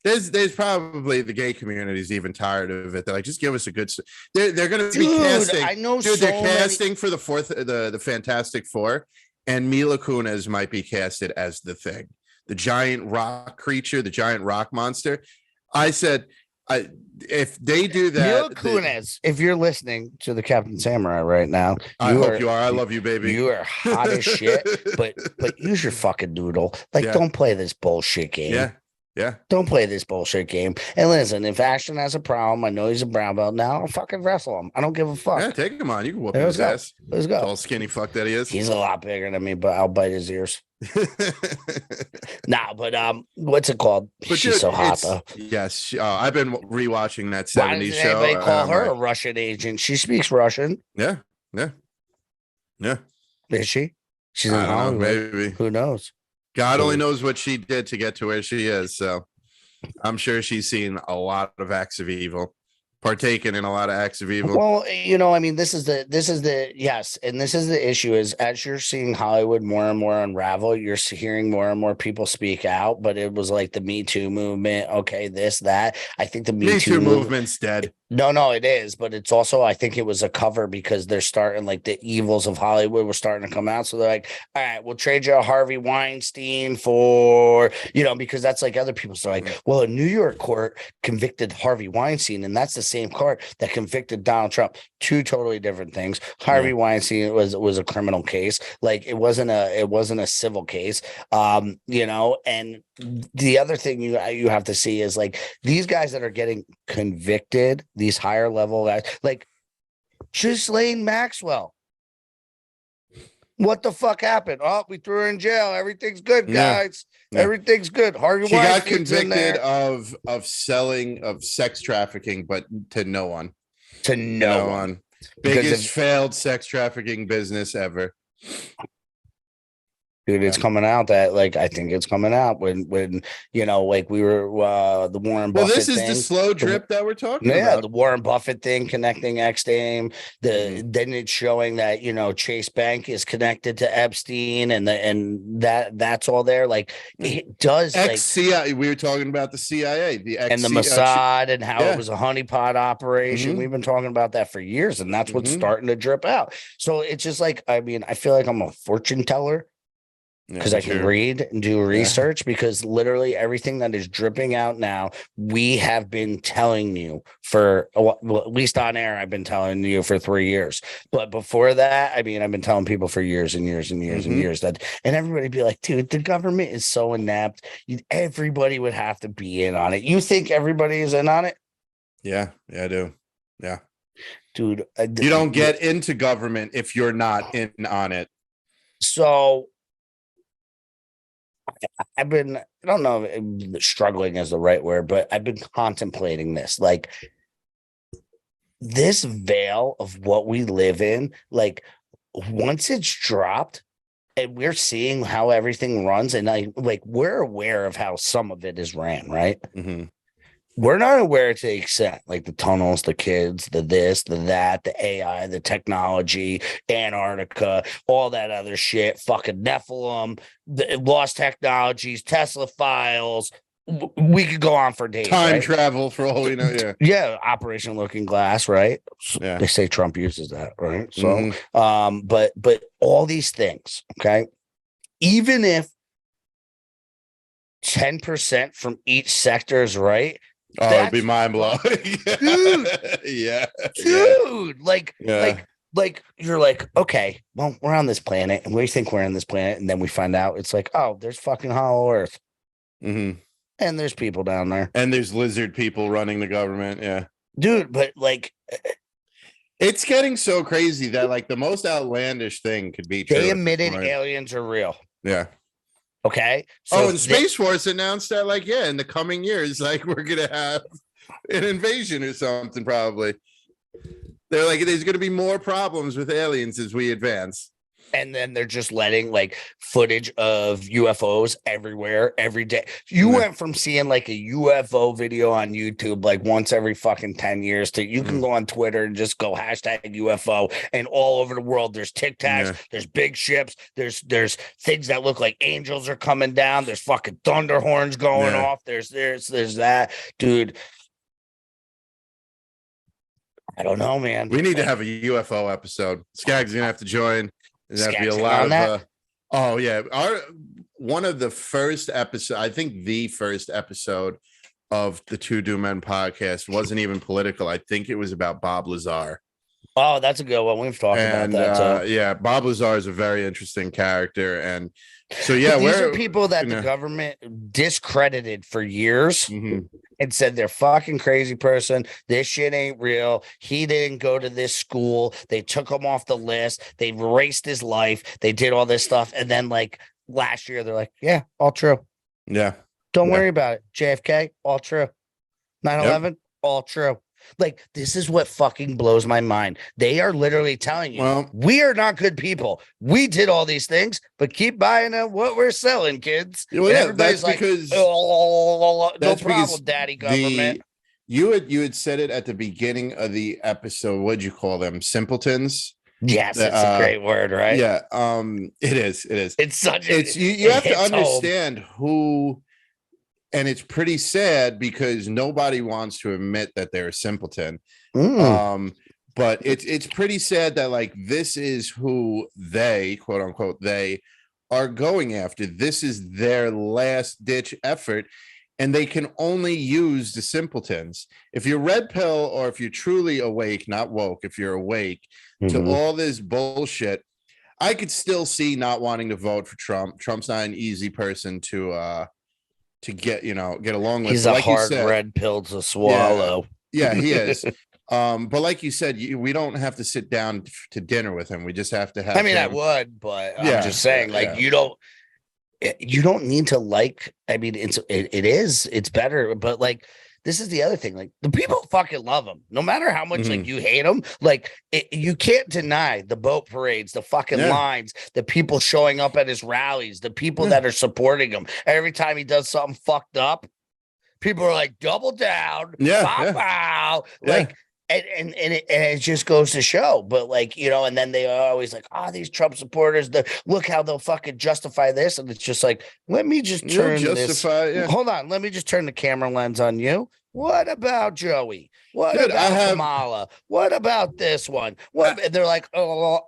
There's probably the gay community is even tired of it. They're like, just give us a good. They're going to be Dude, casting. I know Dude, so they're many. casting for the Fantastic Four, and Mila Kunis might be casted as the Thing, the giant rock creature, the giant rock monster. I said, if they do Mila that, Kunis, if you're listening to the Captain Samurai right now, I hope you are. I love you, baby. You are hot as shit, but use your fucking noodle. Like, Yeah. don't play this bullshit game. Yeah, yeah. Don't play this bullshit game. And listen, if Ashton has a problem, I know he's a brown belt now. I'll fucking wrestle him. I don't give a fuck. Yeah, take him on. You can whoop Let's his go. ass. Let's go. Tall, skinny fuck that he is. He's a lot bigger than me, but I'll bite his ears. Nah, but what's it called? But She's dude, so hot it's- though. Yes, I've been rewatching that Why 70s does show. anybody call and her I'm a like, Russian agent? She speaks Russian. yeah. Is she? She's in I don't know, Hollywood. maybe. Who knows? God only knows what she did to get to where she is. So I'm sure she's seen a lot of acts of evil, partaken in a lot of acts of evil. Well, I mean, this is the yes, and this is the issue is as you're seeing Hollywood more and more unravel, you're hearing more and more people speak out. But it was like the Me Too movement. Okay, this, that. I think the Me Too movement's dead. No, it is, but it's also I think it was a cover because they're starting like the evils of Hollywood were starting to come out. So they're like, all right, we'll trade you a Harvey Weinstein for, because that's like other people. So like, well, a New York court convicted Harvey Weinstein, and that's the same court that convicted Donald Trump. Two totally different things. Harvey Weinstein was a criminal case. Like it wasn't a civil case. And the other thing you have to see is like these guys that are getting convicted, these higher level guys, like Ghislaine Maxwell. What the fuck happened? Oh, we threw her in jail. Everything's good, Yeah. guys. Yeah. Everything's good. Harvey She got Weinstein's in convicted there. of selling of sex trafficking, but to no one. To no one. one. Because Biggest if- failed sex trafficking business ever. Dude, it's coming out that like I think it's coming out when like we were the Warren Buffett Well, this is thing. the slow drip that we're talking Yeah, about. the Warren Buffett thing connecting X-Dame. Then it's showing that Chase Bank is connected to Epstein, and that's all there. Like it does, like CIA. We were talking about the CIA, the and the Mossad, and how it was a honeypot operation. We've been talking about that for years, and that's what's starting to drip out. So it's just like I feel like I'm a fortune teller. Because I can read and do research because literally everything that is dripping out now, we have been telling you for, well, at least on air, I've been telling you for 3 years. But before that, I've been telling people for years and years and years and years that, and everybody be like, dude, the government is so inept. Everybody would have to be in on it. You think everybody is in on it? Yeah, I do. Yeah. Dude. You don't get into government if you're not in on it. So I don't know if struggling is the right word, but I've been contemplating this. Like this veil of what we live in, like once it's dropped and we're seeing how everything runs, and we're aware of how some of it is ran, right? Mm-hmm. We're not aware to the extent like the tunnels, the kids, the this, the that, the AI, the technology, Antarctica, all that other shit, fucking Nephilim, the lost technologies, Tesla files. We could go on for days. Time right? travel for all we know. Yeah. Yeah, Operation Looking Glass, right? Yeah. They say Trump uses that, right? So, but all these things, okay, even if 10% from each sector is right. Oh, it'd be mind blowing. Dude. Yeah. Dude, like you're like, okay, well, we're on this planet and we think we're on this planet, and then we find out it's like, oh, there's fucking hollow earth. Mm-hmm. And there's people down there. And there's lizard people running the government. Yeah. Dude, but like it's getting so crazy that like the most outlandish thing could be true. they admitted aliens are real. Yeah. Okay. So and Space Force announced that, like, yeah, in the coming years, like, we're gonna have an invasion or something, probably. They're like, there's going to be more problems with aliens as we advance. And then they're just letting like footage of UFOs everywhere every day. You went from seeing like a UFO video on YouTube like once every fucking 10 years to you can go on Twitter and just go hashtag UFO, and all over the world there's Tic Tacs, there's big ships, there's things that look like angels are coming down, there's fucking thunder horns going off, there's that, dude. I don't know, man. We need to have a UFO episode. Skag's gonna have to join. There's have to be a Skag's lot on of that? oh yeah. One of the first episode, I think the first episode of the Two Do Men podcast wasn't even political. I think it was about Bob Lazar. Oh, that's a good one. We've talked about that. Yeah, Bob Lazar is a very interesting character, and so yeah, these are people that the government discredited for years and said they're fucking crazy person. This shit ain't real. He didn't go to this school. They took him off the list. They erased his life. They did all this stuff, and then like last year, they're like, yeah, all true. Yeah, don't worry about it. JFK, all true. 9/11, all true. Like, this is what fucking blows my mind. They are literally telling you, we are not good people. We did all these things, but keep buying what we're selling, kids. Well, yeah, that's like, because no problem, daddy government. You had said it at the beginning of the episode. What'd you call them? Simpletons? Yes, it's a great word, right? Yeah, it is. It's such you have to understand who. And it's pretty sad because nobody wants to admit that they're a simpleton. But it's pretty sad that like this is who they, quote unquote, they are going after. This is their last ditch effort, and they can only use the simpletons. If you're red pill, or if you're truly awake, not woke, if you're awake to all this bullshit, I could still see not wanting to vote for Trump. Trump's not an easy person to get along with. He's a hard red pill to swallow. Yeah, he is. But like you said, we don't have to sit down to dinner with him. We just have to have. I mean, I would, but I'm just saying, like, you don't need to like. I mean, it's better, but like. This is the other thing. Like, the people fucking love him, no matter how much like you hate him. Like, you can't deny the boat parades, the fucking lines, the people showing up at his rallies, the people that are supporting him. Every time he does something fucked up, people are like, double down, pow. Like, and it just goes to show. But like, and then they are always like, these Trump supporters, look how they'll fucking justify this. And it's just like, let me just turn hold on, let me just turn the camera lens on you. What about Joey? What about Kamala? What about this one? And they're like, You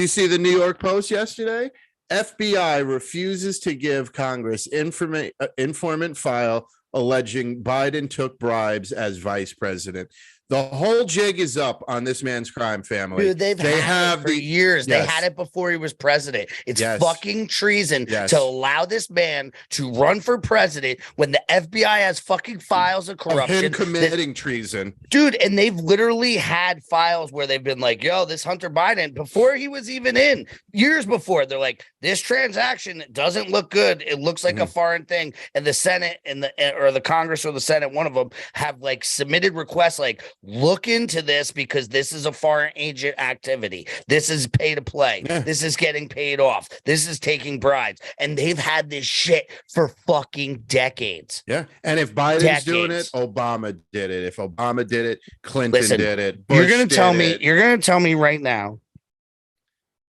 see the New York Post yesterday? FBI refuses to give Congress informant file alleging Biden took bribes as vice president. The whole jig is up on this man's crime family. Dude, they have it for years. Yes. They had it before he was president. It's fucking treason to allow this man to run for president when the FBI has fucking files of corruption. Him committing treason. Dude, and they've literally had files where they've been like, yo, this Hunter Biden, before he was even in, years before, they're like, this transaction doesn't look good. It looks like a foreign thing. And the Senate and the Congress or the Senate, one of them, have like submitted requests like, look into this because this is a foreign agent activity. This is pay to play. This is getting paid off. This is taking bribes. And they've had this shit for fucking decades. Yeah. And if Biden's doing it, Obama did it. If Obama did it, Clinton did it. You're going to tell me right now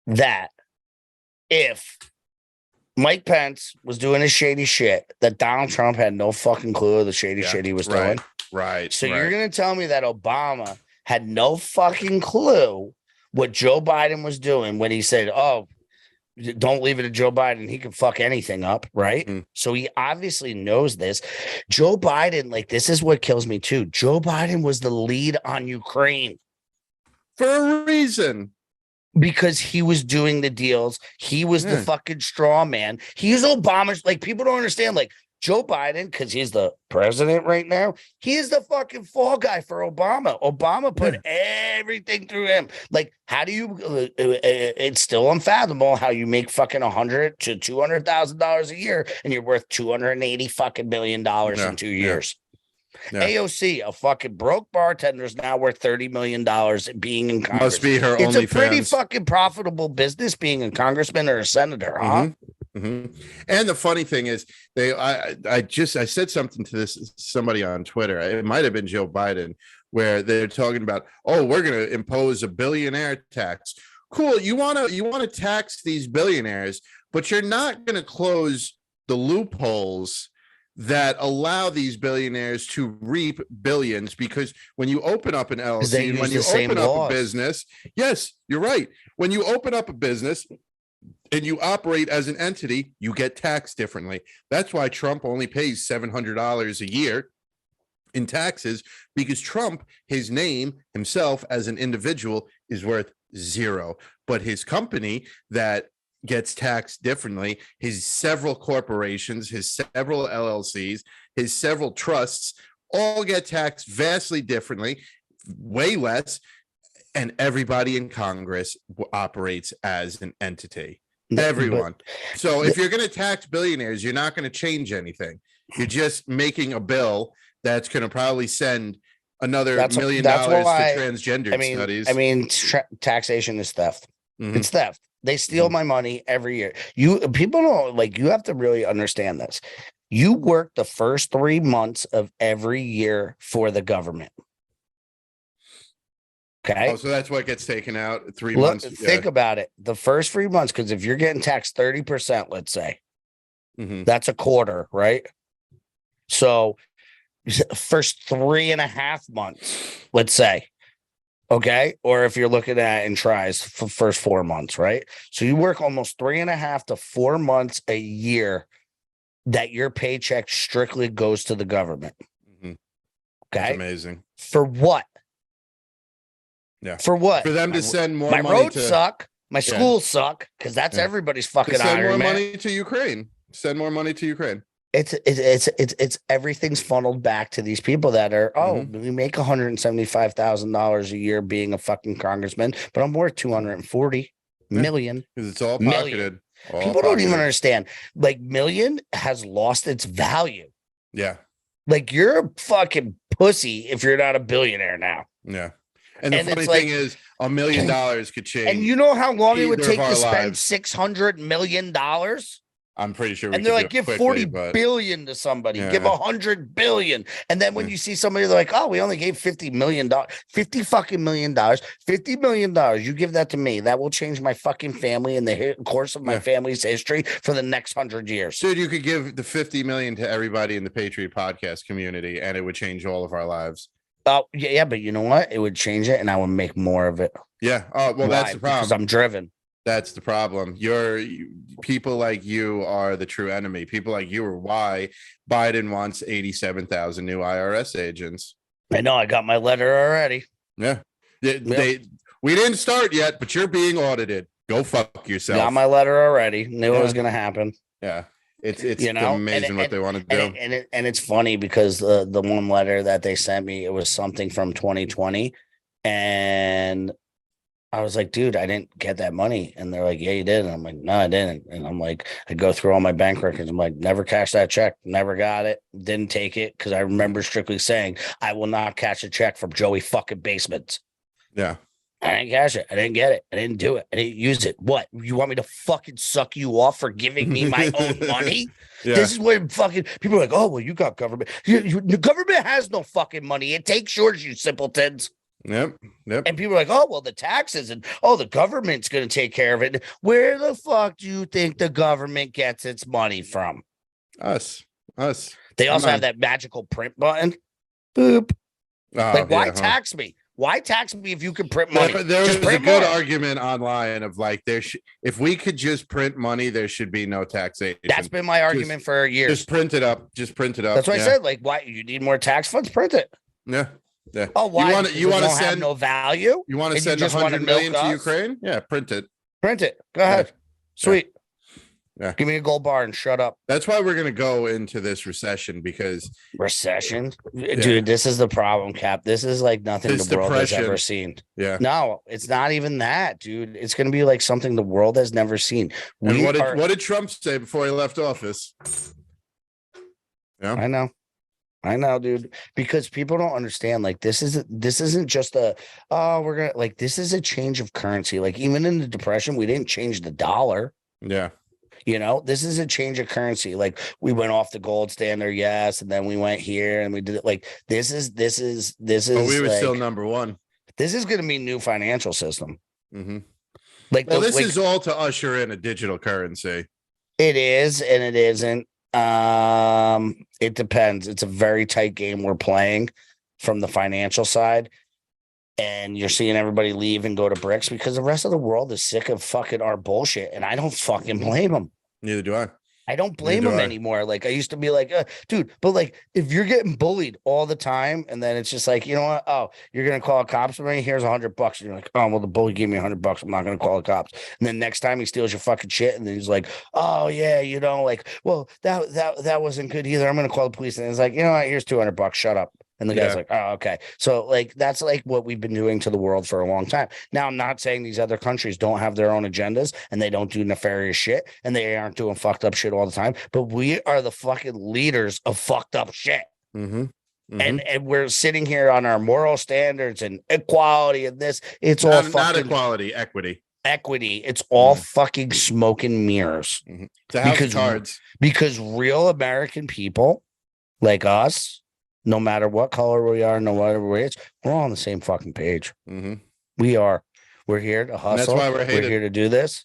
that if Mike Pence was doing his shady shit, that Donald Trump had no fucking clue of the shady shit he was doing. Right. So you're going to tell me that Obama had no fucking clue what Joe Biden was doing when he said, don't leave it to Joe Biden. He can fuck anything up. Right. So he obviously knows this. Joe Biden, like, this is what kills me too. Joe Biden was the lead on Ukraine for a reason. Because he was doing the deals. He was the fucking straw man. He's Obama's, like, people don't understand, like, Joe Biden, because he's the president right now, he is the fucking fall guy for Obama. Obama put everything through him. Like, how do you? It's still unfathomable how you make fucking $100,000 to $200,000 a year, and you're worth $280 fucking billion in 2 years. Yeah. AOC, a fucking broke bartender, is now worth $30 million being in Congress. Must be her It's only a pretty fans. fucking profitable business being a congressman or a senator, huh? And the funny thing is, I said something to somebody on Twitter. It might have been Joe Biden, where they're talking about, oh, we're going to impose a billionaire tax. Cool. You want to tax these billionaires, but you're not going to close the loopholes that allow these billionaires to reap billions, because when you open up an LLC, when you open up a business, yes, you're right. When you open up a business and you operate as an entity, you get taxed differently. That's why Trump only pays $700 a year in taxes, because Trump, his name himself as an individual, is worth zero. But his company that gets taxed differently, his several corporations, his several LLCs, his several trusts, all get taxed vastly differently, way less, and everybody in Congress operates as an entity. Everyone. So if you're going to tax billionaires, you're not going to change anything. You're just making a bill that's going to probably send another $1 million to transgender studies. I mean, taxation is theft. It's theft. They steal my money every year. People don't, like, you have to really understand this. You work the first 3 months of every year for the government. Okay. Oh, so that's what gets taken out 3 months. Think about it. The first 3 months, because if you're getting taxed 30%, let's say, that's a quarter, right? So first 3.5 months, let's say. Okay. Or if you're looking at in tries for first 4 months, right? So you work almost 3.5 to 4 months a year that your paycheck strictly goes to the government. Okay. That's amazing. For what? Yeah. For what? For them to send more money. My roads suck. My schools suck, because that's everybody's fucking send Iron more Man. money to Ukraine. Send more money to Ukraine. It's everything's funneled back to these people that are, we make $175,000 a year being a fucking congressman, but I'm worth 240 million. Because it's all pocketed. People don't even understand. Like, million has lost its value. Yeah. Like, you're a fucking pussy if you're not a billionaire now. Yeah. And the funny thing is, $1 million could change. And you know how long it would take to spend lives. $600 million? I'm pretty sure. And they're like, give 40 billion to somebody, give 100 billion. And then when you see somebody, they're like, oh, we only gave $50 million, $50 million, $50 million. You give that to me. That will change my fucking family and the course of my family's history for the next 100 years. Dude, you could give the 50 million to everybody in the Patriot Podcast community, and it would change all of our lives. Oh, yeah, but you know what? It would change it, and I would make more of it. Yeah. Oh, well, that's the problem. Because I'm driven. That's the problem. People like you are the true enemy. People like you are why Biden wants 87,000 new IRS agents. I know. I got my letter already. Yeah. We didn't start yet, but you're being audited. Go fuck yourself. Got my letter already. Knew it was going to happen. Yeah. It's amazing what they want to do. And it's funny because the one letter that they sent me, it was something from 2020. And I was like, dude, I didn't get that money. And they're like, yeah, you did. And I'm like, no, I didn't. And I'm like, I go through all my bank records. I'm like, never cashed that check. Never got it. Didn't take it. Because I remember strictly saying, I will not cash a check from Joey fucking Basements. Yeah. I didn't cash it. I didn't get it. I didn't do it. I didn't use it. What? You want me to fucking suck you off for giving me my own money? Yeah. This is where fucking people are like, oh, well, you got government. The government has no fucking money. It takes yours, you simpletons. Yep. And people are like, oh, well, the taxes and the government's going to take care of it. Where the fuck do you think the government gets its money from? Us. They also have that magical print button. Boop. Why tax me? Why tax me if you can print money? There was a good argument online of like, if we could just print money, there should be no taxation. That's been my argument for years. Just print it up. That's what I said. Like, why you need more tax funds? Print it. Yeah. Yeah. Oh, why? You want to send have no value? You want to send 100 million to Ukraine? Yeah, print it. Print it. Go ahead. Sweet. Yeah. Give me a gold bar and shut up. That's why we're going to go into this recession, because dude, this is the problem, Cap. This is like nothing the world has ever seen. Yeah. No, it's not even that, dude. It's going to be like something the world has never seen. And what did Trump say before he left office? Yeah. I know. I know, dude, because people don't understand. Like, this isn't just this is a change of currency. Like, even in the Depression, we didn't change the dollar. Yeah. This is a change of currency. Like, we went off the gold standard, yes, and then we went here and we did it. Like, this is. But we were still number one. This is going to be new financial system. Mm-hmm. Like, well, this is all to usher in a digital currency. It is, and it isn't. It depends. It's a very tight game we're playing from the financial side. And you're seeing everybody leave and go to bricks because the rest of the world is sick of fucking our bullshit. And I don't fucking blame them. Neither do I. I don't blame them anymore. Like, I used to be like, dude, but like, if you're getting bullied all the time and then it's just like, you know what? Oh, you're going to call cops for me? Here's $100. And you're like, oh, well, the bully gave me $100. I'm not going to call the cops. And then next time he steals your fucking shit. And then he's like, oh yeah, like, well, that wasn't good either. I'm going to call the police. And it's like, you know what? Here's $200. Shut up. And the guy's like, oh, okay. So like, that's like what we've been doing to the world for a long time. Now, I'm not saying these other countries don't have their own agendas and they don't do nefarious shit and they aren't doing fucked up shit all the time, but we are the fucking leaders of fucked up shit. Mm-hmm. Mm-hmm. And we're sitting here on our moral standards and equality and this. It's all not equality, equity. It's all fucking smoke and mirrors. Mm-hmm. It's a house of cards. Because real American people like us, no matter what color we are, no matter what it's, we're all on the same fucking page. Mm-hmm. We are. We're here to hustle. And that's why we're here to do this.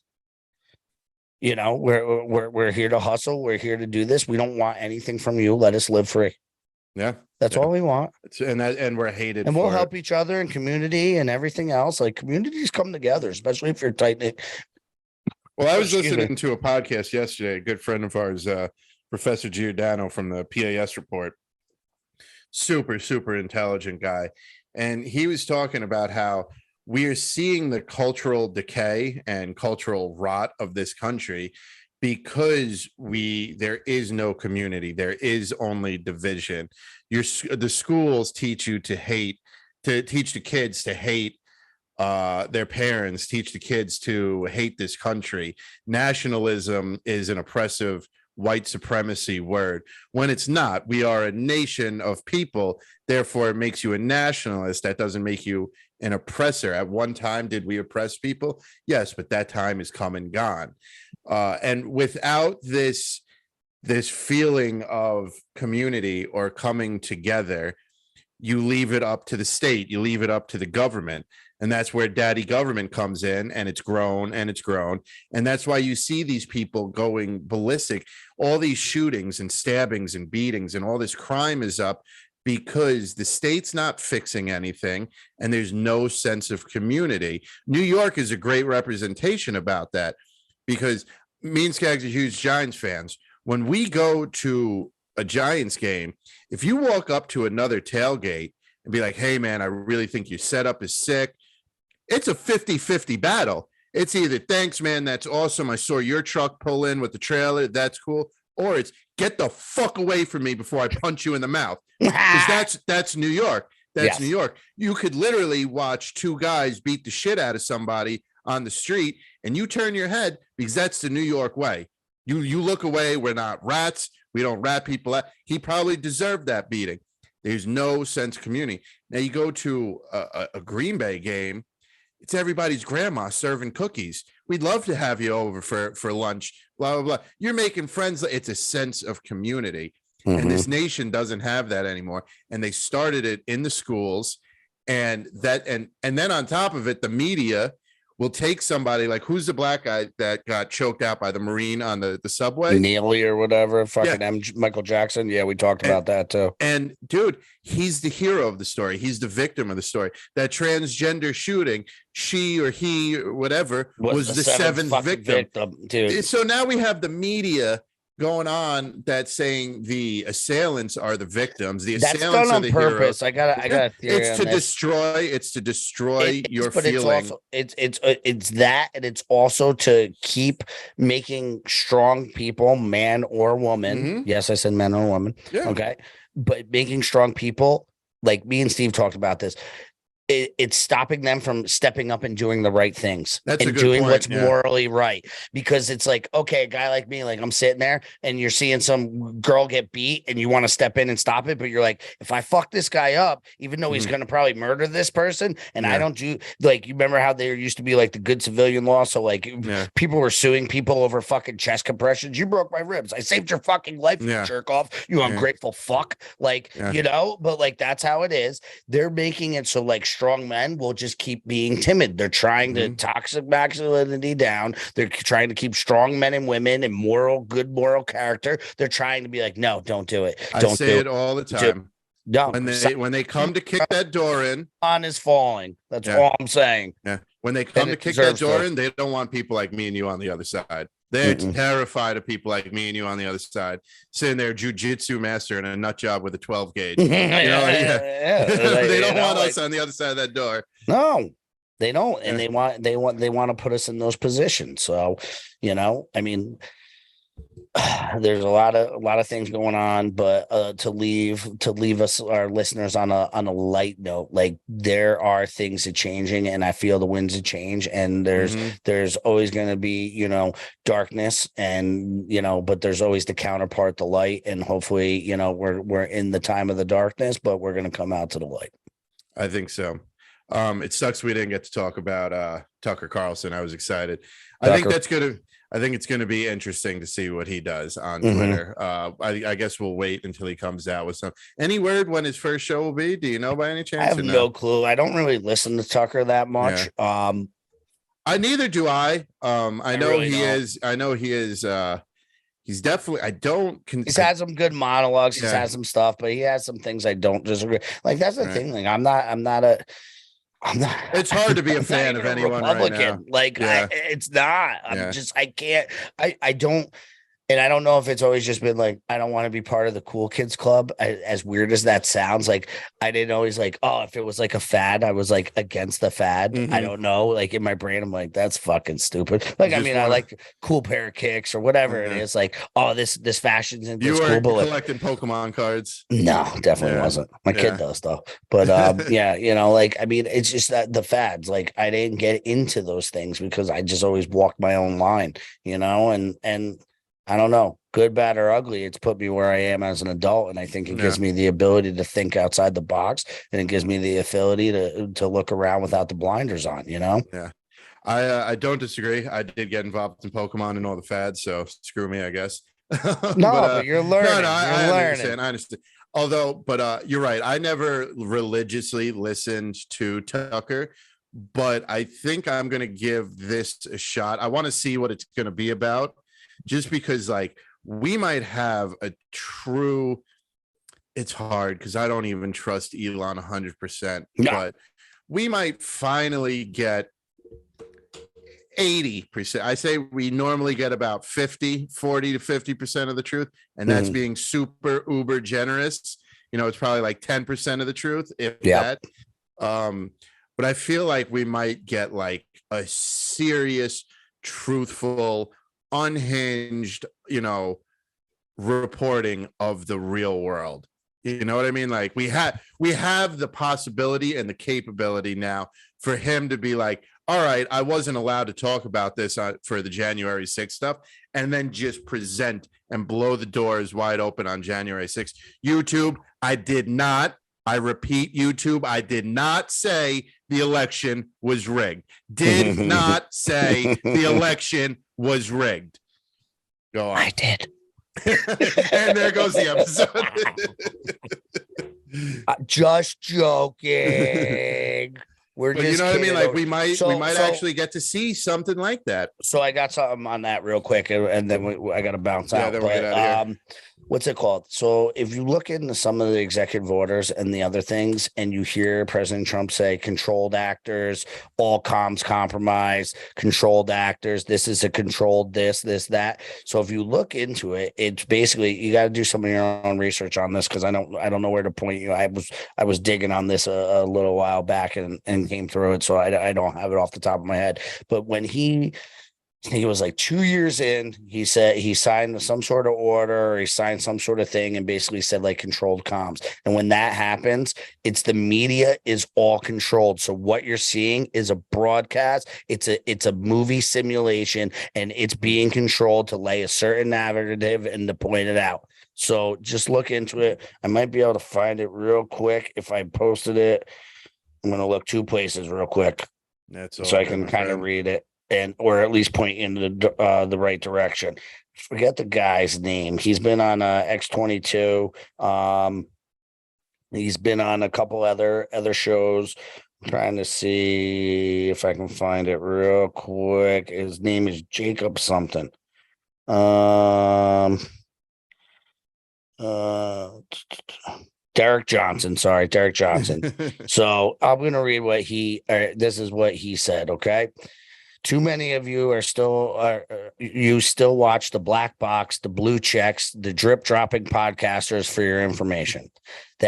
We're here to hustle. We're here to do this. We don't want anything from you. Let us live free. Yeah, that's all we want. And we're hated. And we'll help each other in community and everything else. Like, communities come together, especially if you're tight knit. Well, I was listening to a podcast yesterday. A good friend of ours, Professor Giordano from the PAS report. Super, super intelligent guy. And he was talking about how we are seeing the cultural decay and cultural rot of this country because there is no community. There is only division. The schools teach you to hate, to teach the kids to hate their parents, teach the kids to hate this country. Nationalism is an oppressive white supremacy word when it's not. We are a nation of people, therefore it makes you a nationalist. That doesn't make you an oppressor. At one time, did we oppress people? Yes, but that time is come and gone. And without this feeling of community or coming together, you leave it up to the state, you leave it up to the government. And that's where daddy government comes in, and it's grown and it's grown. And that's why you see these people going ballistic. All these shootings and stabbings and beatings and all this crime is up because the state's not fixing anything and there's no sense of community. New York is a great representation about that because me and Skaggs are huge Giants fans. When we go to a Giants game, if you walk up to another tailgate and be like, hey, man, I really think your setup is sick, it's a 50-50 battle. It's either, thanks, man, that's awesome, I saw your truck pull in with the trailer, that's cool, or it's, get the fuck away from me before I punch you in the mouth. Because that's New York. That's New York. You could literally watch two guys beat the shit out of somebody on the street, and you turn your head because that's the New York way. You look away. We're not rats. We don't rat people out. He probably deserved that beating. There's no sense of community. Now you go to a Green Bay game, it's everybody's grandma serving cookies. We'd love to have you over for lunch, blah, blah, blah. You're making friends. It's a sense of community. Mm-hmm. And this nation doesn't have that anymore. And they started it in the schools. And then on top of it, the media will take somebody like, who's the black guy that got choked out by the Marine on the subway? Neely or whatever, fucking Michael Jackson. Yeah, we talked about that too. And dude, he's the hero of the story. He's the victim of the story. That transgender shooting, she or he or whatever, was the seventh victim. Dude. So now we have the media going on that's saying the assailants are the victims. The assailants that's done on are the purpose. Heroes. I got a theory. It's to destroy your feeling. It's that, and it's also to keep making strong people, man or woman. Mm-hmm. Yes, I said man or woman. Yeah. Okay, but making strong people, like me and Steve talked about this. it's stopping them from stepping up and doing the right things That's a and good doing point, what's yeah. morally right. Because it's like, okay, a guy like me, like I'm sitting there and you're seeing some girl get beat and you want to step in and stop it, but you're like, if I fuck this guy up, even though he's going to probably murder this person, and I don't do, like, you remember how there used to be like the good civilian law, so like people were suing people over fucking chest compressions. You broke my ribs, I saved your fucking life, you jerk off, you ungrateful fuck. Like, you know, but like that's how it is. They're making it so like strong men will just keep being timid. They're trying to toxic masculinity down. They're trying to keep strong men and women and good moral character. They're trying to be like, no, don't do it. Don't I say it all the time. No, when they come to kick that door in, on is falling. That's all I'm saying. Yeah. When they come to kick that door in, they don't want people like me and you on the other side. They're terrified of people like me and you on the other side, sitting there, jujitsu master in a nut job with a 12 gauge. You know, they don't want us on the other side of that door. No, they don't, and they want to put us in those positions. So, you know, I mean, there's a lot of things going on, but to leave us, our listeners, on a light note, like there are things that changing, and I feel the winds of change, and there's always going to be, you know, darkness, and you know, but there's always the counterpart, the light, and hopefully, you know, we're in the time of the darkness, but we're going to come out to the light. I think so. It sucks we didn't get to talk about Tucker Carlson. I was excited. I think it's going to be interesting to see what he does on Twitter. I guess we'll wait until he comes out with some. Any word when his first show will be? Do you know by any chance? I have no clue. I don't really listen to Tucker that much. Yeah. Neither do I. I know really he is. I know he is. He's definitely. He's had some good monologues. He's had some stuff, but he has some things I don't disagree. Like that's the thing. Like I'm not. It's hard to be a fan of anyone Republican. Right now. Like it's not. I can't. I don't. And I don't know if it's always just been like, I don't want to be part of the cool kids club. As weird as that sounds, like I didn't always like, oh, if it was like a fad, I was like against the fad. I don't know. Like in my brain, I'm like, that's fucking stupid. Like, I mean, I like cool pair of kicks or whatever it is. Like, oh, this fashion's in this cool. You were collecting Pokemon cards. No, definitely wasn't. My kid does though. But yeah, you know, like, I mean, it's just that the fads, like I didn't get into those things because I just always walked my own line, you know, and I don't know, good, bad, or ugly. It's put me where I am as an adult. And I think it gives me the ability to think outside the box, and it gives me the ability to look around without the blinders on, you know? Yeah. I don't disagree. I did get involved in Pokemon and all the fads, so screw me, I guess. but you're learning. I understand. Although, but you're right. I never religiously listened to Tucker, but I think I'm going to give this a shot. I want to see what it's going to be about. Just because, like, we might have a true, it's hard because I don't even trust Elon 100%, but we might finally get 80%. I say we normally get about 40 to 50% of the truth, and that's being super uber generous. You know, it's probably like 10% of the truth, if that. But I feel like we might get like a serious, truthful, unhinged, you know, reporting of the real world. You know what I mean? Like we have the possibility and the capability now for him to be like, all right, I wasn't allowed to talk about this for the January 6th stuff, and then just present and blow the doors wide open on January 6th. YouTube, I repeat, YouTube, I did not say the election was rigged. Did not say the election was rigged. Go on. I did. And there goes the episode. Just joking. But you know what I mean? Like we might actually get to see something like that. So I got something on that real quick, and then I got to bounce out. Then we'll get out of here. What's it called? So if you look into some of the executive orders and the other things, and you hear President Trump say controlled actors, all comms compromised, controlled actors, this is a controlled this, that. So if you look into it, it's basically, you got to do some of your own research on this, because I don't know where to point you. I was digging on this a little while back and came through it, so I don't have it off the top of my head. But when he he was like 2 years in. He said he signed some sort of order, or he signed some sort of thing, and basically said like controlled comms. And when that happens, it's the media is all controlled. So what you're seeing is a broadcast. It's a movie simulation, and it's being controlled to lay a certain narrative and to point it out. So just look into it. I might be able to find it real quick if I posted it. I'm gonna look 2 places real quick That's all so I good, can my kind of friend. read it, and or at least point in the right direction. Forget the guy's name. He's been on X22. He's been on a couple other shows. I'm trying to see if I can find it real quick. His name is Jacob something. Derek Johnson. Sorry, Derek Johnson. So I'm going to read what this is what he said. Okay. Too many of you are still, you still watch the black box, the blue checks, the drip dropping podcasters for your information. The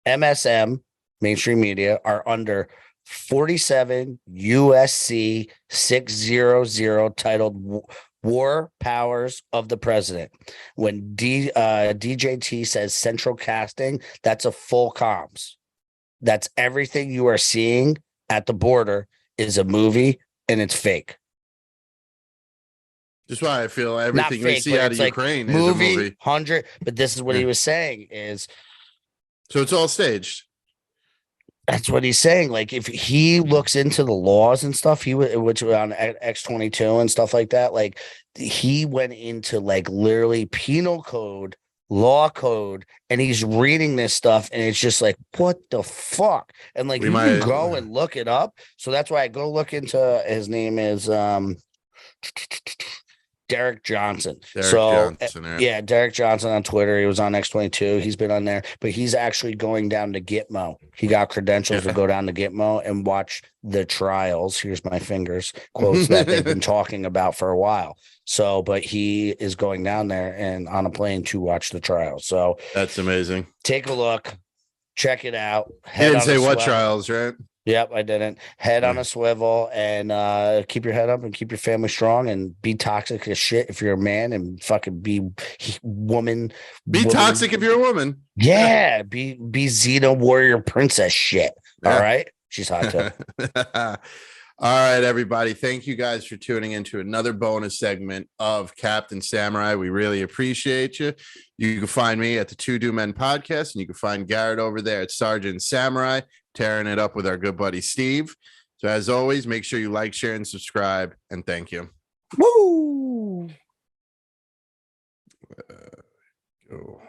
MSM mainstream media are under 47 USC 600 titled War Powers of the President. When DJT says central casting, that's a full comms. That's everything you are seeing at the border is a movie, and it's fake. Just why I feel Not everything we fake, see but out it's of like Ukraine is a movie. 100. But this is what he was saying is So it's all staged. that's what he's saying. Like if he looks into the laws and stuff, which on X22 and stuff like that, like he went into like literally penal code, law code, and he's reading this stuff, and it's just like, what the fuck? And like We you might- can go and look it up. So that's why I go look into his name is Derek Johnson. Derek Johnson, yeah, Derek Johnson on Twitter. He was on X22. He's been on there, but he's actually going down to Gitmo. He got credentials to go down to Gitmo and watch the trials. Here's my fingers quotes that they've been talking about for a while. So, but he is going down there and on a plane to watch the trial. So That's amazing. take a look, check it out. He didn't on say a what swivel. trials, right? Yep, I didn't. Head on a swivel and keep your head up and keep your family strong and be toxic as shit if you're a man and fucking be woman. Be toxic if you're a woman. Yeah, be Xena warrior princess shit. Yeah. All right. She's hot too. All right, everybody. Thank you guys for tuning into another bonus segment of Captain Samurai. We really appreciate you. You can find me at the Two Do Men podcast, and you can find Garrett over there at Sergeant Samurai, tearing it up with our good buddy Steve. So as always, make sure you like, share, and subscribe. And thank you. Woo! Go.